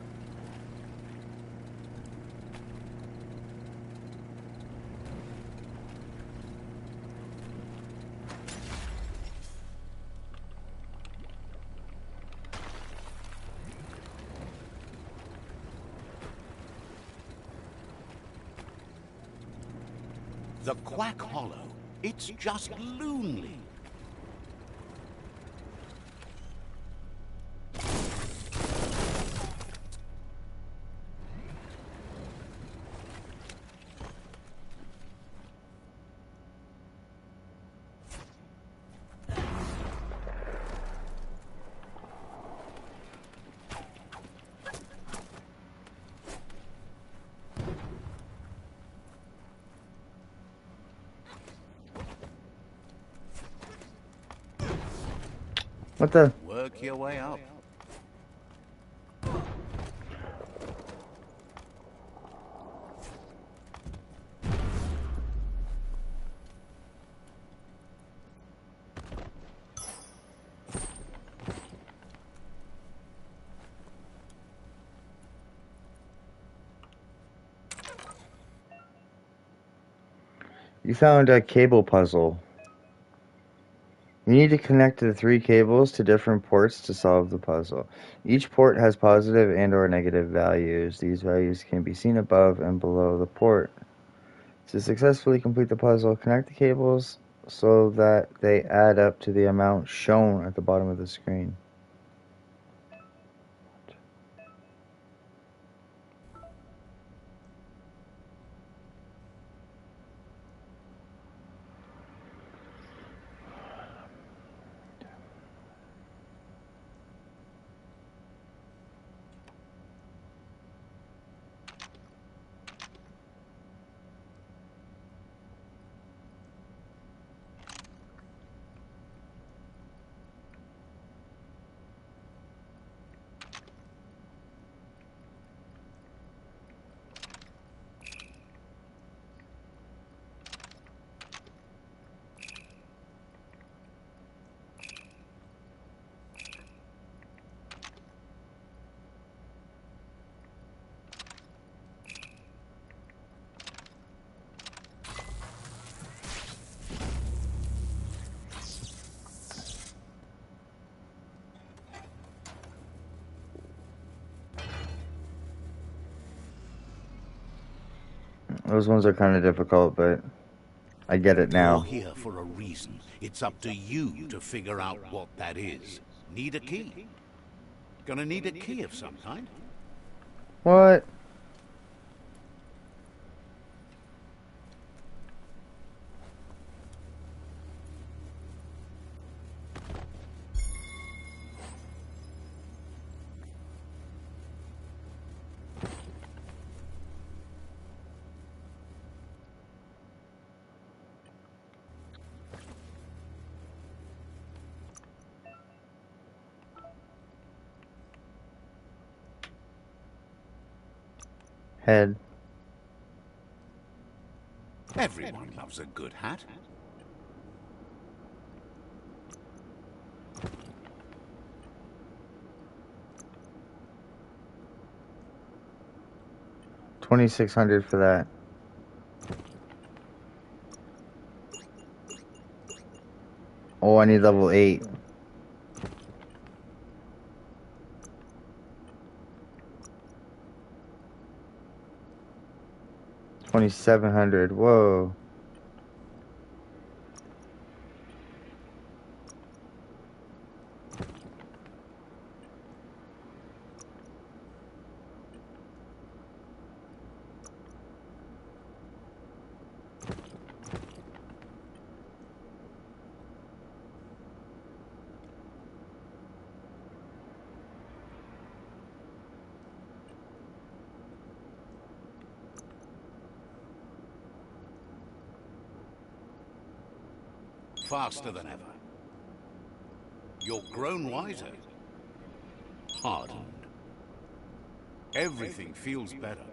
[SPEAKER 1] The Quack Hollow. It's just lonely.
[SPEAKER 2] What the?
[SPEAKER 1] Work your way up.
[SPEAKER 2] You found a cable puzzle. You need to connect the 3 cables to different ports to solve the puzzle. Each port has positive and or negative values. These values can be seen above and below the port. To successfully complete the puzzle, connect the cables so that they add up to the amount shown at the bottom of the screen. Those ones are kind of difficult, but I get it now.
[SPEAKER 1] You're here for a reason. It's up to you to figure out what that is. Need a key? Gonna need a key of some kind.
[SPEAKER 2] What? Head.
[SPEAKER 1] Everyone loves a good hat.
[SPEAKER 2] $2,600 for that. Oh, I need level 8. 2,700. Whoa.
[SPEAKER 1] Faster than ever. You're grown wiser. Hardened. Everything feels better.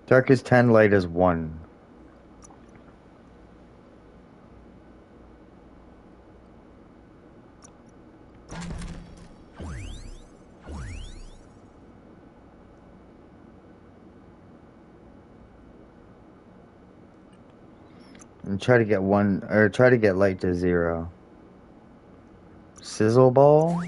[SPEAKER 2] Dark is 10, light is 1. And try to get try to get light to 0. Sizzle ball?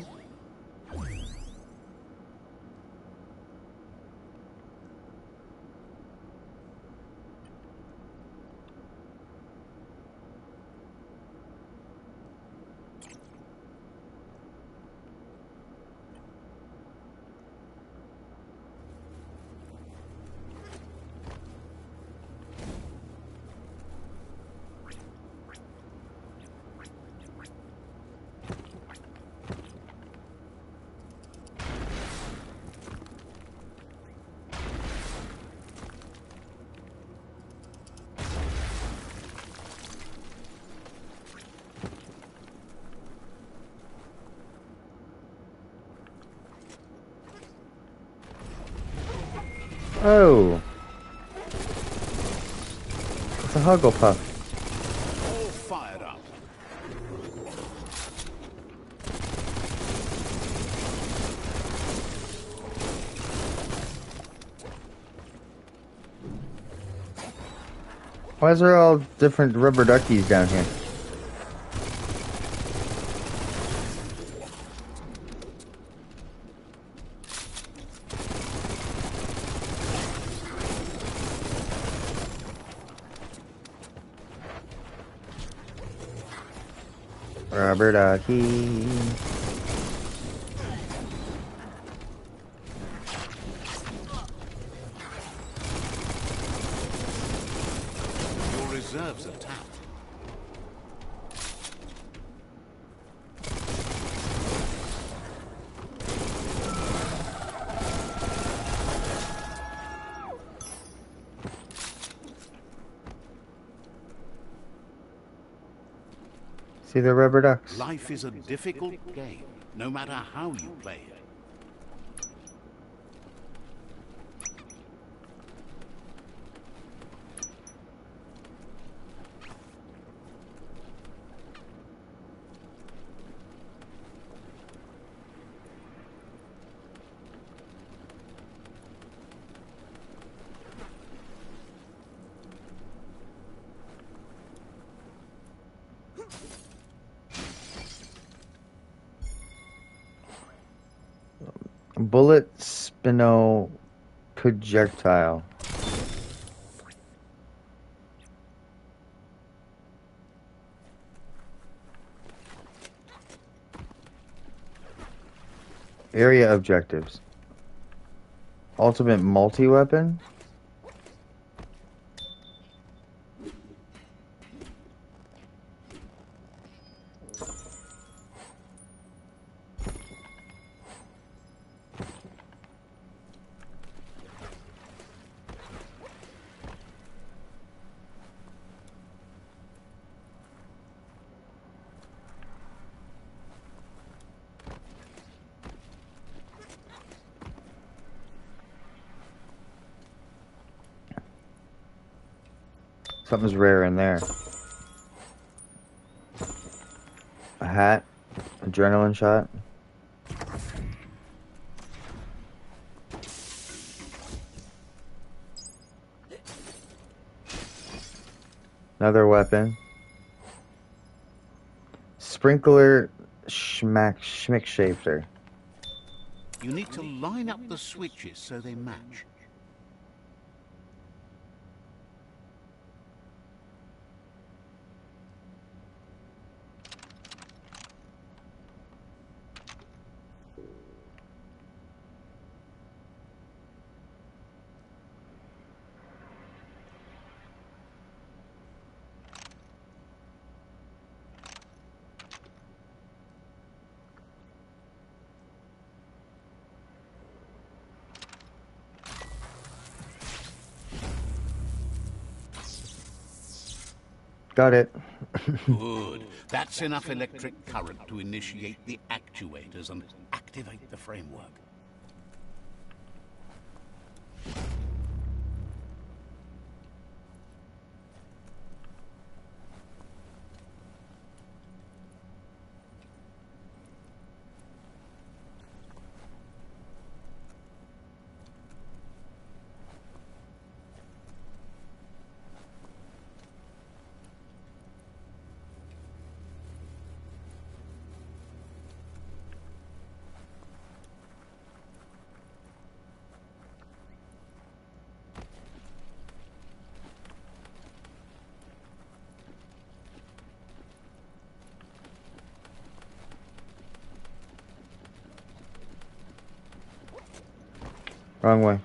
[SPEAKER 2] Oh! It's a Hugglepuff.
[SPEAKER 1] All fired up.
[SPEAKER 2] Why is there all different rubber duckies down here? Rubber ducky.
[SPEAKER 1] Your reserves are tapped.
[SPEAKER 2] See the rubber ducks?
[SPEAKER 1] Life is a difficult game, no matter how you play it.
[SPEAKER 2] Bullet spino projectile. Area objectives. Ultimate multi-weapon. Something's rare in there. A hat. Adrenaline shot. Another weapon. Sprinkler schmick shafter.
[SPEAKER 1] You need to line up the switches so they match.
[SPEAKER 2] Got it.
[SPEAKER 1] Good. That's enough electric current to initiate the actuators and activate the framework.
[SPEAKER 2] Wrong way.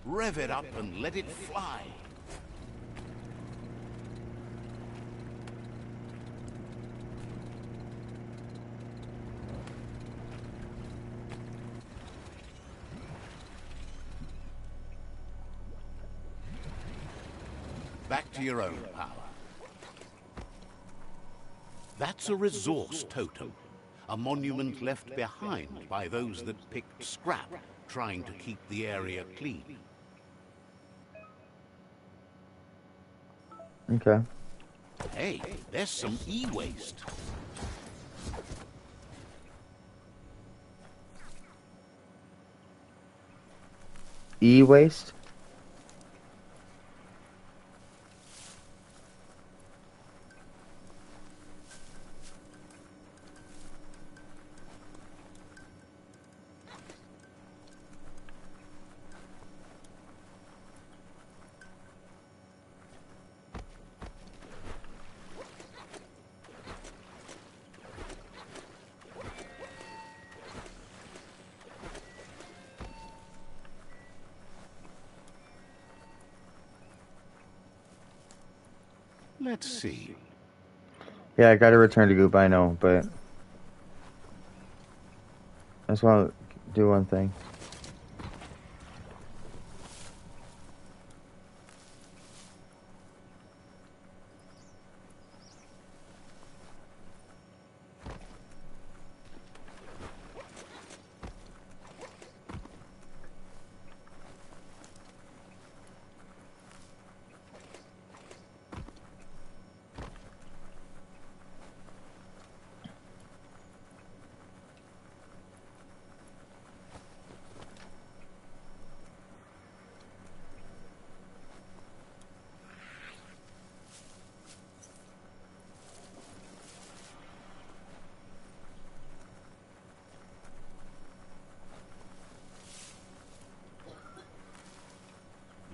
[SPEAKER 1] Rev it up and let it fly. Back to your own power. That's a resource totem. A monument left behind by those that picked scrap, trying to keep the area clean.
[SPEAKER 2] Okay.
[SPEAKER 1] Hey, there's some e-waste.
[SPEAKER 2] E-waste?
[SPEAKER 1] Let's see.
[SPEAKER 2] Yeah, I gotta return to Goop, I know, but I just want to do one thing.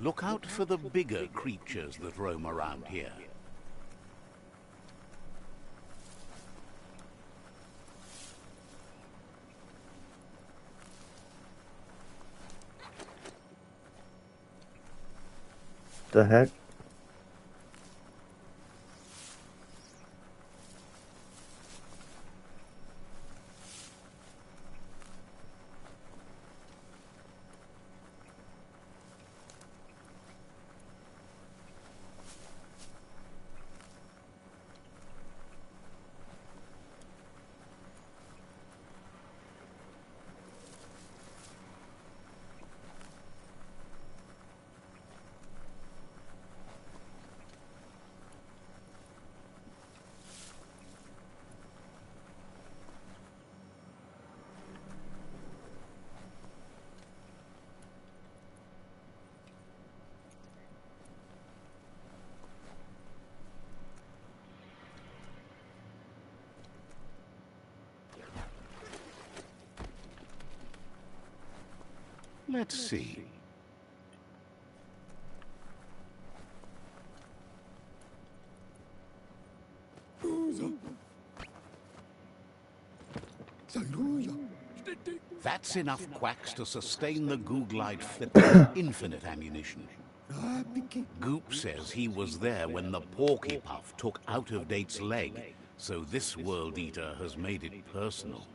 [SPEAKER 1] Look out for the bigger creatures that roam around here.
[SPEAKER 2] The heck?
[SPEAKER 1] Let's see. That's enough quacks to sustain the Googlite flip with infinite ammunition. Goop says he was there when the Porky Puff took Out of Date's leg, so this World Eater has made it personal.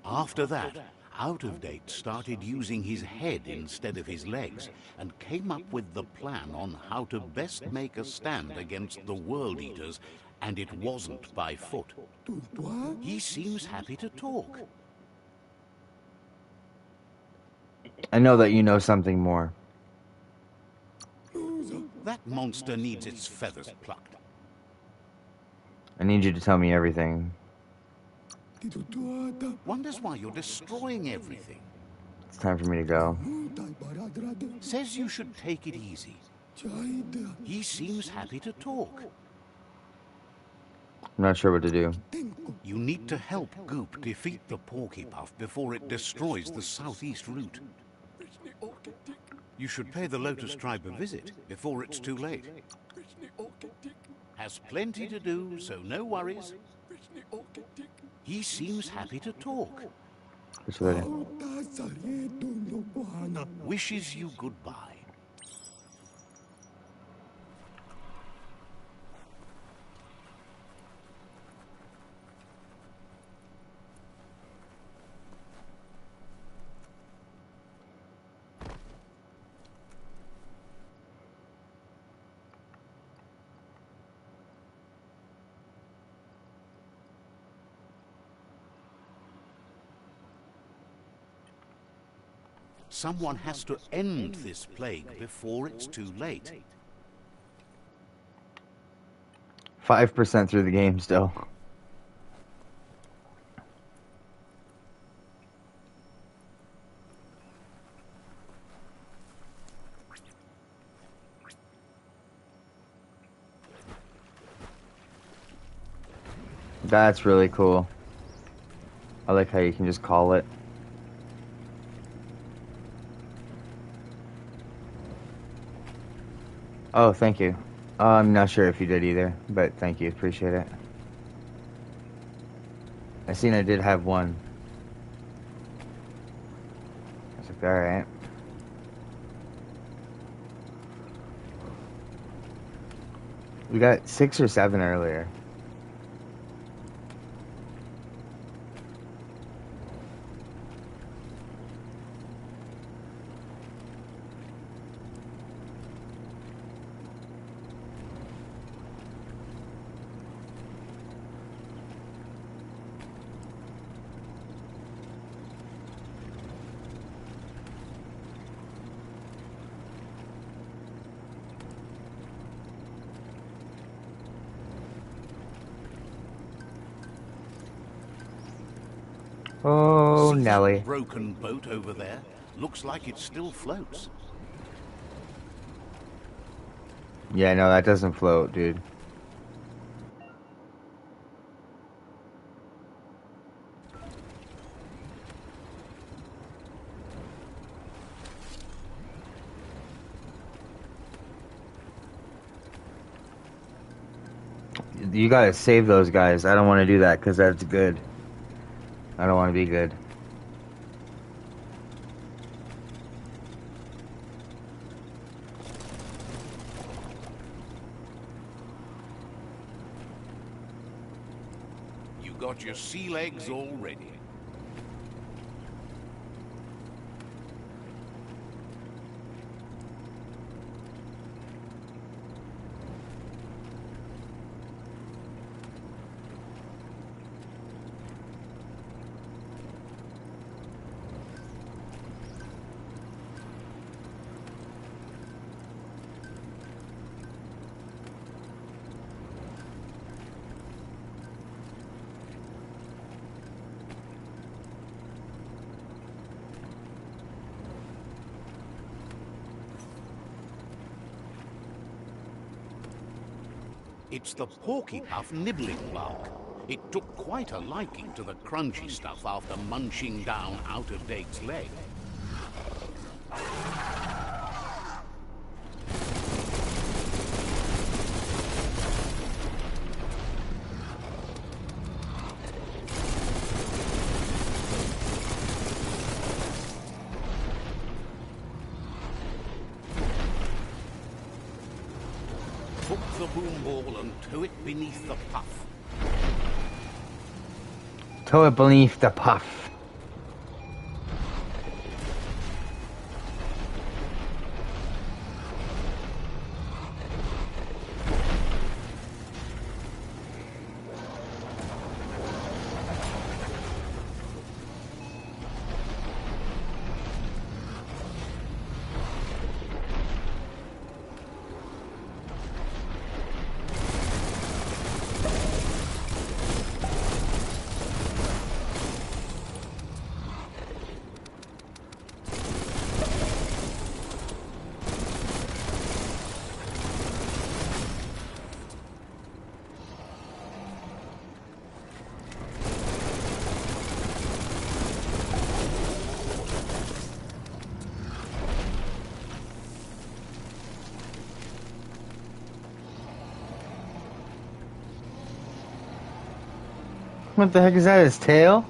[SPEAKER 1] After that, Out of Date started using his head instead of his legs and came up with the plan on how to best make a stand against the World Eaters, and it wasn't by foot. He seems happy to talk.
[SPEAKER 2] I know that you know something more.
[SPEAKER 1] That monster needs its feathers plucked.
[SPEAKER 2] I need you to tell me everything.
[SPEAKER 1] Wonders why you're destroying everything.
[SPEAKER 2] It's time for me to go.
[SPEAKER 1] Says you should take it easy. He seems happy to talk.
[SPEAKER 2] I'm not sure what to do.
[SPEAKER 1] You need to help Goop defeat the Porky Puff before it destroys the southeast route. You should pay the Lotus Tribe a visit before it's too late. Has plenty to do, so no worries. He seems happy to talk.
[SPEAKER 2] Which way?
[SPEAKER 1] Wishes you goodbye. Someone has to end this plague before it's too late.
[SPEAKER 2] 5% through the game still. That's really cool. I like how you can just call it. Oh, thank you. I'm not sure if you did either, but thank you. Appreciate it. I seen I did have one. I was like, alright. We got 6 or 7 earlier. Oh,
[SPEAKER 1] See
[SPEAKER 2] Nelly.
[SPEAKER 1] that broken boat over there? Looks like it still floats.
[SPEAKER 2] Yeah, no, that doesn't float, dude. you gotta save those guys. I don't want to do that because that's good. I don't want to be good.
[SPEAKER 1] You got your sea legs all ready. It's the porky puff nibbling bark. It took quite a liking to the crunchy stuff after munching down out-of-date's leg. Hook the boom ball and tow it beneath the puff.
[SPEAKER 2] Tow it beneath the puff. What the heck is that? His tail?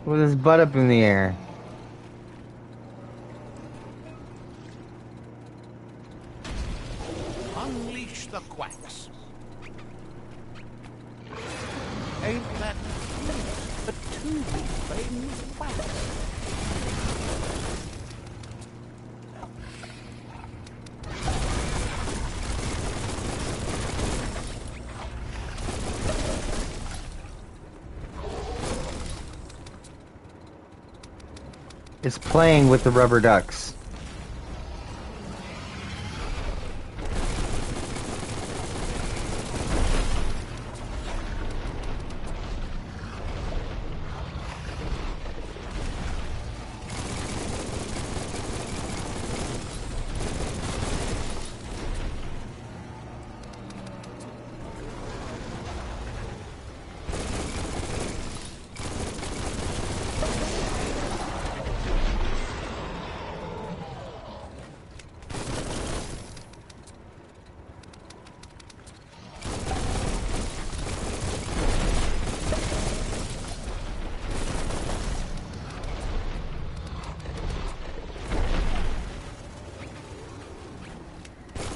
[SPEAKER 2] With his butt up in the air.
[SPEAKER 1] Unleash the quacks. Ain't that cute? A two-bit playing with quacks.
[SPEAKER 2] It's playing with the rubber ducks.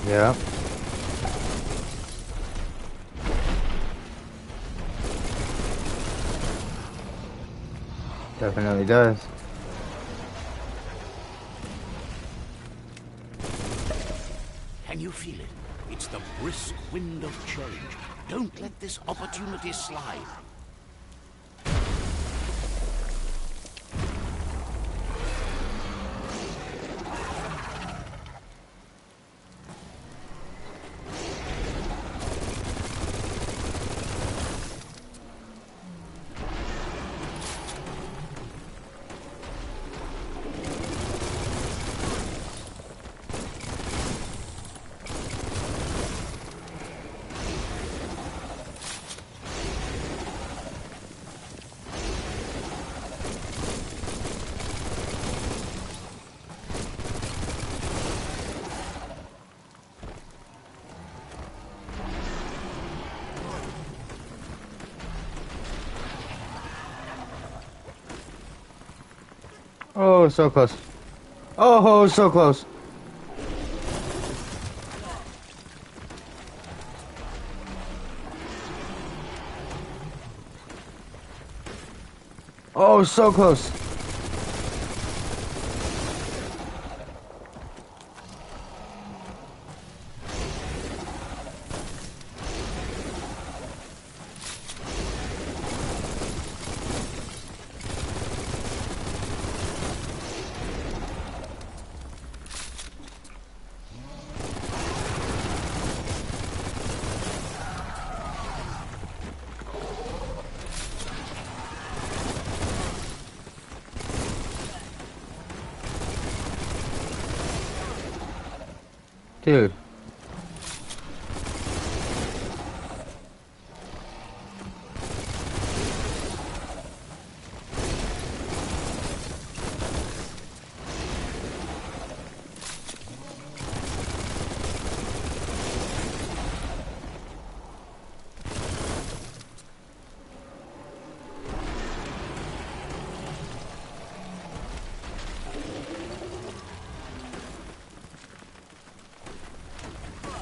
[SPEAKER 2] Yeah. Definitely does.
[SPEAKER 1] Can you feel it? It's the brisk wind of change. Don't let this opportunity slide.
[SPEAKER 2] Oh, so close. Oh, so close. Oh, so close. Dude.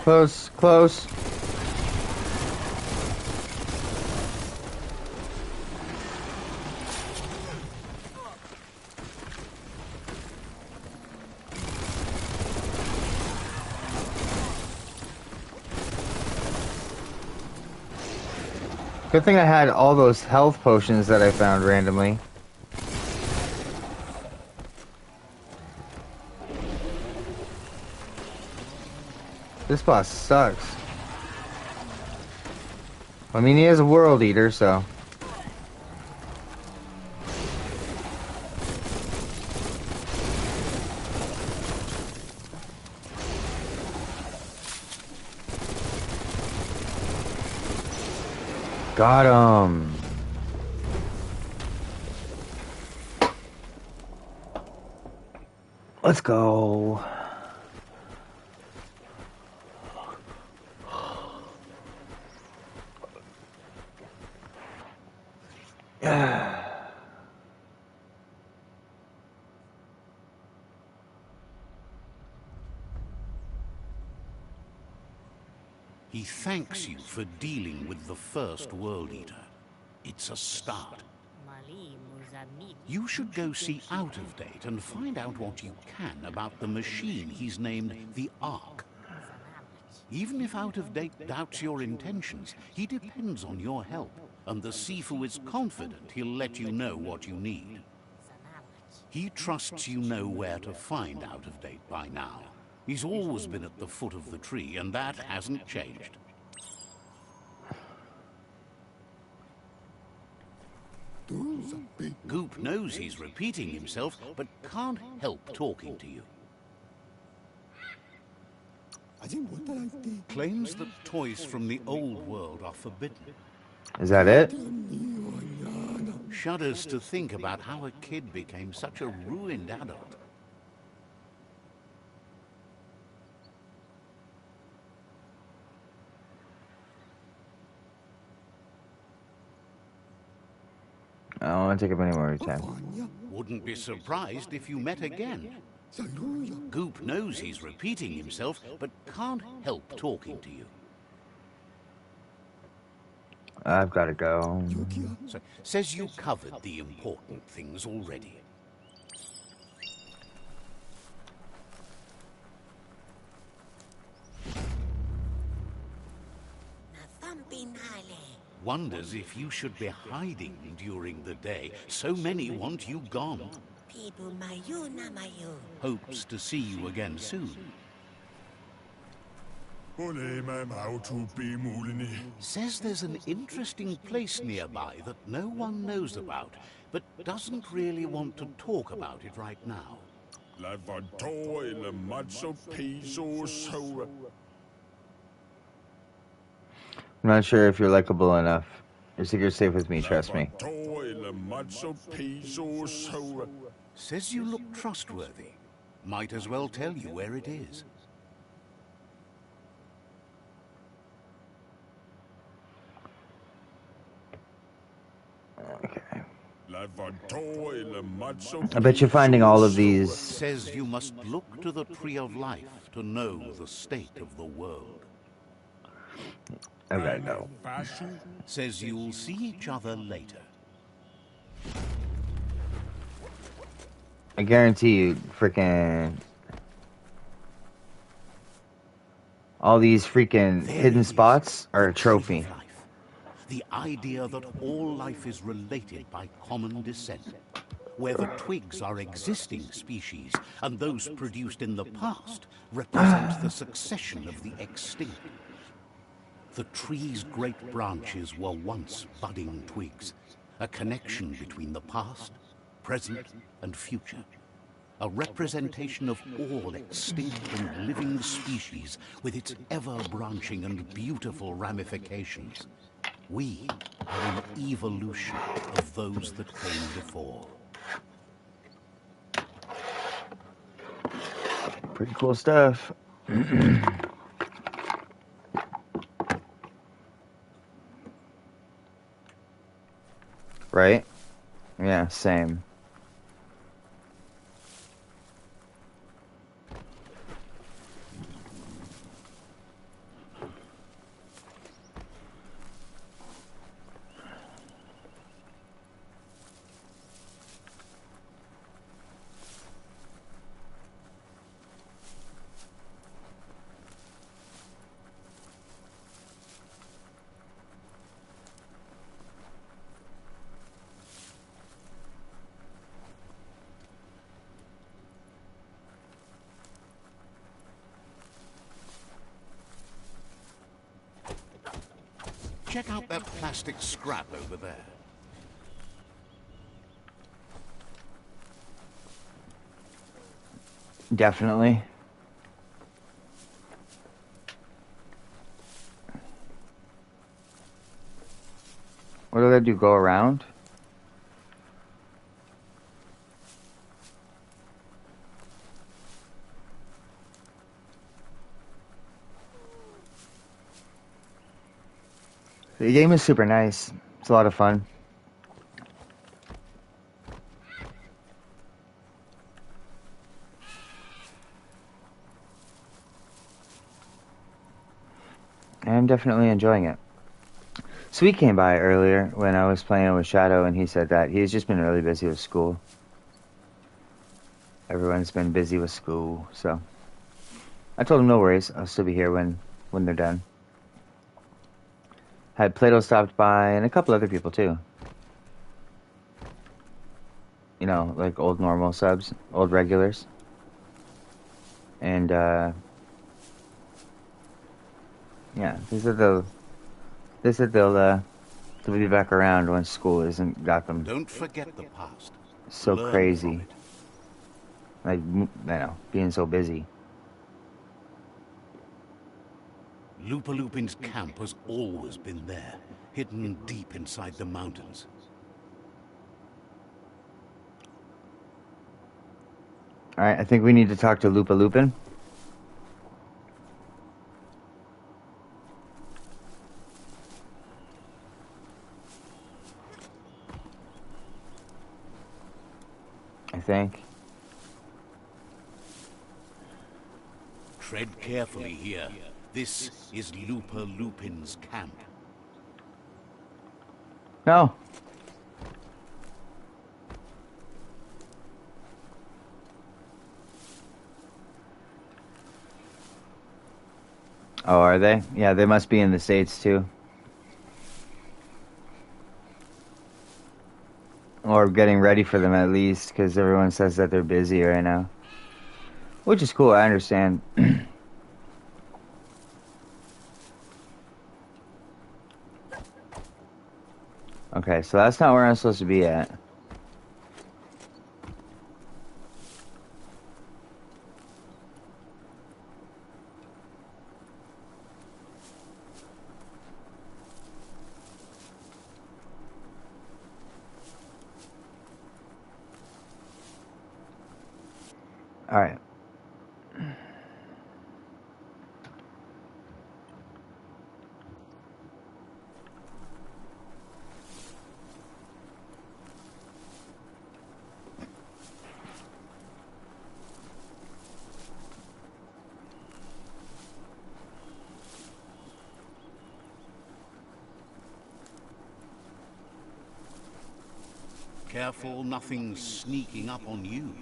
[SPEAKER 2] Close, close. Good thing I had all those health potions that I found randomly. This boss sucks. I mean, he is a world eater, so. Got him. Let's go.
[SPEAKER 1] He thanks you for dealing with the first World Eater. It's a start. You should go see Out of Date and find out what you can about the machine he's named the Ark. Even if Out of Date doubts your intentions, he depends on your help, and the Sifu is confident he'll let you know what you need. He trusts you know where to find Out of Date by now. He's always been at the foot of the tree, and that hasn't changed. Goop knows he's repeating himself, but can't help talking to you. Claims that toys from the old world are forbidden.
[SPEAKER 2] Is that it?
[SPEAKER 1] Shudders to think about how a kid became such a ruined adult.
[SPEAKER 2] I don't want to take up any more of your time.
[SPEAKER 1] Wouldn't be surprised if you met again. Goop knows he's repeating himself, but can't help talking to you.
[SPEAKER 2] I've got to go.
[SPEAKER 1] So, says you covered the important things already. Wonders if you should be hiding during the day. So many want you gone. Hopes to see you again soon. Says there's an interesting place nearby that no one knows about, but doesn't really want to talk about it right now.
[SPEAKER 2] I'm not sure if you're likable enough. Your secret's safe with me, trust me.
[SPEAKER 1] Says you look trustworthy. Might as well tell you where it is.
[SPEAKER 2] Okay. I bet you're finding all of these.
[SPEAKER 1] Says you must look to the tree of life to know the state of the world.
[SPEAKER 2] I gotta go.
[SPEAKER 1] Says you'll see each other later.
[SPEAKER 2] I guarantee you, freaking all these freaking
[SPEAKER 1] There
[SPEAKER 2] hidden
[SPEAKER 1] it is,
[SPEAKER 2] spots are
[SPEAKER 1] the
[SPEAKER 2] a
[SPEAKER 1] tree
[SPEAKER 2] trophy.
[SPEAKER 1] of life. The idea that all life is related by common descent, where the twigs are existing species and those produced in the past represent the succession of the extinct. The tree's great branches were once budding twigs, a connection between the past, present, and future. A representation of all extinct and living species with its ever-branching and beautiful ramifications. We are an evolution of those that came before.
[SPEAKER 2] Pretty cool stuff. Right? Yeah, same.
[SPEAKER 1] Check out that plastic scrap over there.
[SPEAKER 2] Definitely. What do they do? Go around? The game is super nice. It's a lot of fun. I'm definitely enjoying it. Sweet came by earlier when I was playing with Shadow, and he said that he's just been really busy with school. Everyone's been busy with school, so I told him no worries. I'll still be here when they're done. Had Plato stopped by, and a couple other people too. You know, like old normal subs, old regulars. And yeah, they'll be back around once school isn't got them
[SPEAKER 1] Don't forget the past.
[SPEAKER 2] so
[SPEAKER 1] Learn
[SPEAKER 2] crazy.
[SPEAKER 1] from it.
[SPEAKER 2] Like, you know, being so busy.
[SPEAKER 1] Lupin's camp has always been there, hidden deep inside the mountains.
[SPEAKER 2] Alright, I think we need to talk to Lupin. I think.
[SPEAKER 1] Tread carefully here. This is Lupin's camp.
[SPEAKER 2] No. Oh, are they? Yeah, they must be in the States too. Or getting ready for them at least, because everyone says that they're busy right now. Which is cool, I understand. Okay, so that's not where I'm supposed to be at. Alright.
[SPEAKER 1] Careful nothing's sneaking up on you.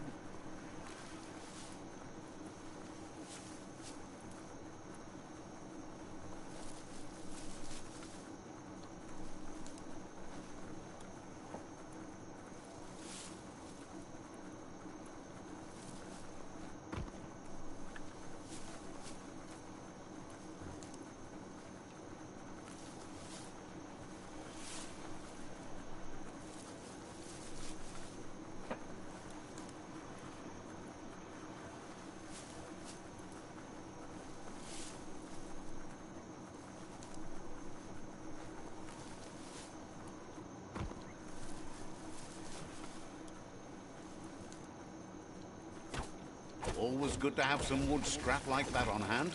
[SPEAKER 1] Always good to have some wood scrap like that on hand.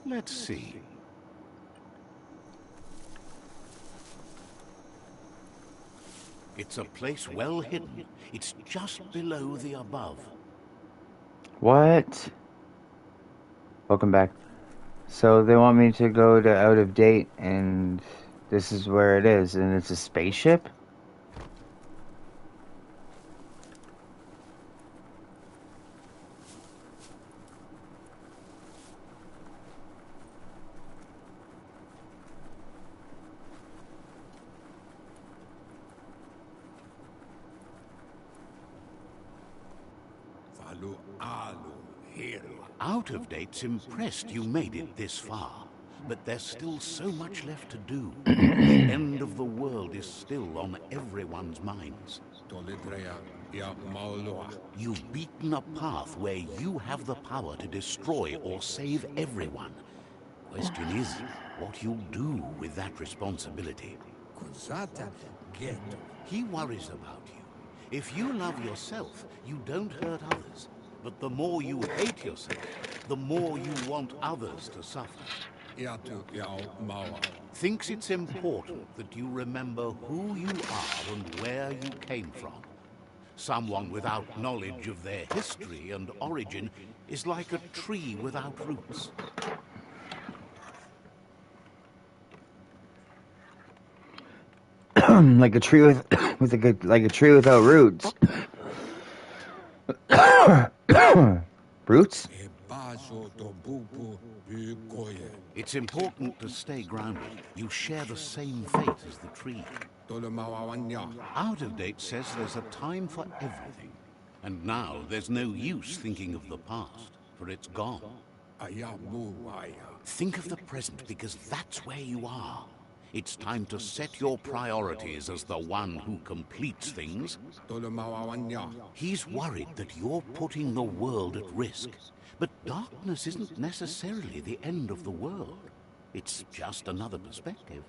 [SPEAKER 1] Let's see. It's a place well hidden. It's just below the above.
[SPEAKER 2] What? Welcome back. So they want me to go to out of date, and this is where it is, and it's a spaceship?
[SPEAKER 1] Out of Date's impressed you made it this far, but there's still so much left to do. The end of the world is still on everyone's minds. You've beaten a path where you have the power to destroy or save everyone. Question is, what you'll do with that responsibility. He worries about you. If you love yourself, you don't hurt others. But the more you hate yourself, the more you want others to suffer. Thinks it's important that you remember who you are and where you came from. Someone without knowledge of their history and origin is like a tree without roots.
[SPEAKER 2] Like a tree like a tree without roots. Roots?
[SPEAKER 1] It's important to stay grounded. You share the same fate as the tree. Out of Date says there's a time for everything. And now there's no use thinking of the past, for it's gone. Think of the present, because that's where you are. It's time to set your priorities as the one who completes things. He's worried that you're putting the world at risk. But darkness isn't necessarily the end of the world. It's just another perspective.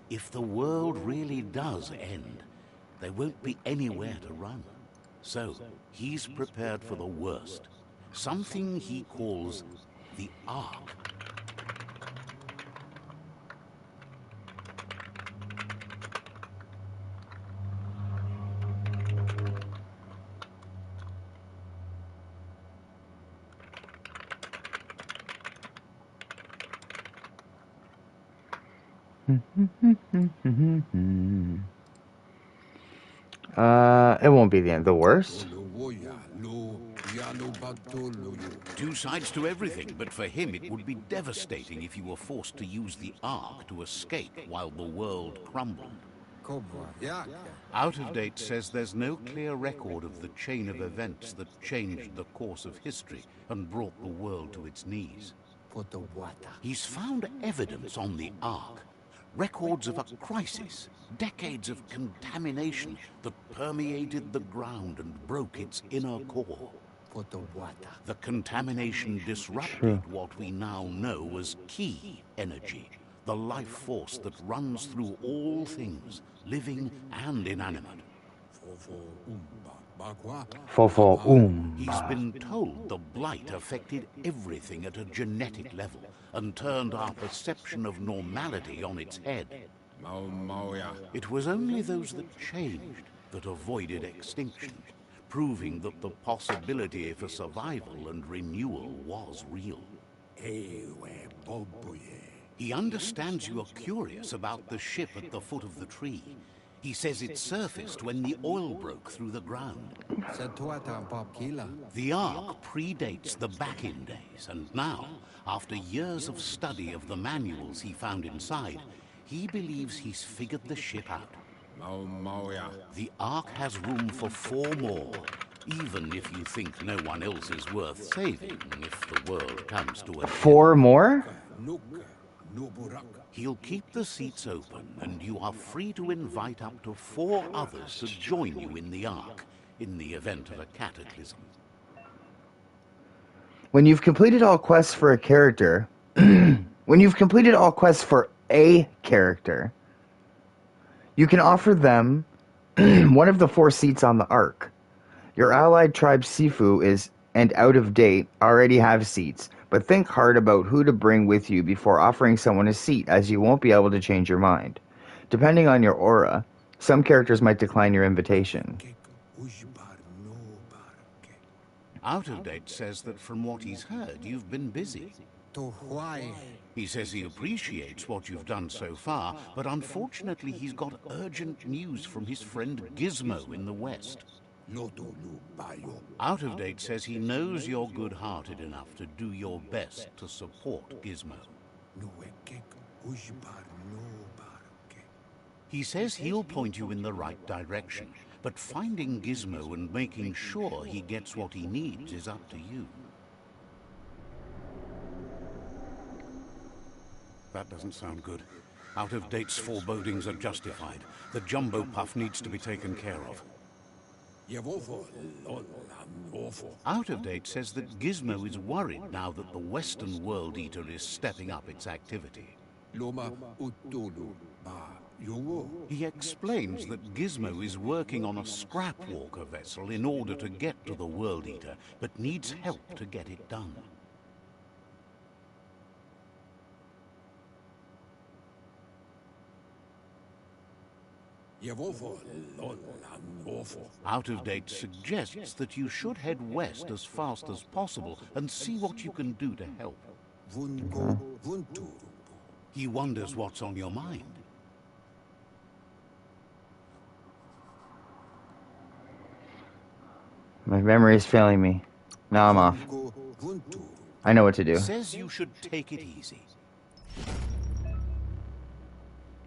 [SPEAKER 1] If the world really does end, there won't be anywhere to run. So, he's prepared for the worst. Something he calls the Ark.
[SPEAKER 2] It won't be the end. The worst?
[SPEAKER 1] Two sides to everything, but for him it would be devastating if you were forced to use the Ark to escape while the world crumbled. Out of Date says there's no clear record of the chain of events that changed the course of history and brought the world to its knees. He's found evidence on the Ark. Records of a crisis, decades of contamination that permeated the ground and broke its inner core. The contamination disrupted what we now know as key energy, the life force that runs through all things, living and inanimate. He's been told the blight affected everything at a genetic level and turned our perception of normality on its head. It was only those that changed that avoided extinction. proving that the possibility for survival and renewal was real. He understands you are curious about the ship at the foot of the tree. He says it surfaced when the oil broke through the ground. The Ark predates the back-in days, and now, after years of study of the manuals he found inside, he believes he's figured the ship out. The Ark has room for 4 more, even if you think no one else is worth saving if the world comes to an end.
[SPEAKER 2] 4 more?
[SPEAKER 1] He'll keep the seats open, and you are free to invite up to 4 others to join you in the Ark, in the event of a cataclysm.
[SPEAKER 2] When you've completed all quests for a character, when you've completed all quests for a character, you can offer them one of the 4 seats on the Ark. Your allied tribe Sifu is and out of date already have seats, but think hard about who to bring with you before offering someone a seat, as you won't be able to change your mind. Depending on your aura, some characters might decline your invitation.
[SPEAKER 1] Out of Date says that from what he's heard, you've been busy. He says he appreciates what you've done so far, but unfortunately he's got urgent news from his friend Gizmo in the West. Out of Date says he knows you're good-hearted enough to do your best to support Gizmo. He says he'll point you in the right direction, but finding Gizmo and making sure he gets what he needs is up to you. That doesn't sound good. Out of Date's forebodings are justified. The Jumbo Puff needs to be taken care of. Out of Date says that Gizmo is worried now that the Western World Eater is stepping up its activity. He explains that Gizmo is working on a scrap walker vessel in order to get to the World Eater, but needs help to get it done. Out of Date suggests that you should head west as fast as possible and see what you can do to help. He wonders what's on your mind.
[SPEAKER 2] My memory is failing me. Now I'm off. I know what to do.
[SPEAKER 1] Says you should take it easy.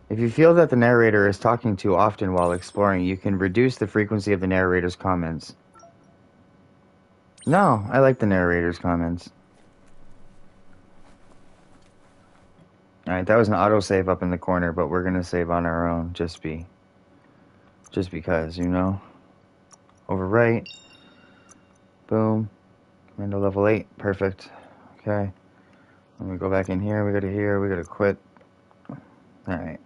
[SPEAKER 2] If you feel that the narrator is talking too often while exploring, you can reduce the frequency of the narrator's comments. No, I like the narrator's comments. Alright, that was an autosave up in the corner, but we're gonna save on our own, just because, you know? Overwrite. Boom. Commando level 8. Perfect. Okay. Let me go back in here. We go to here. We go to quit. Alright.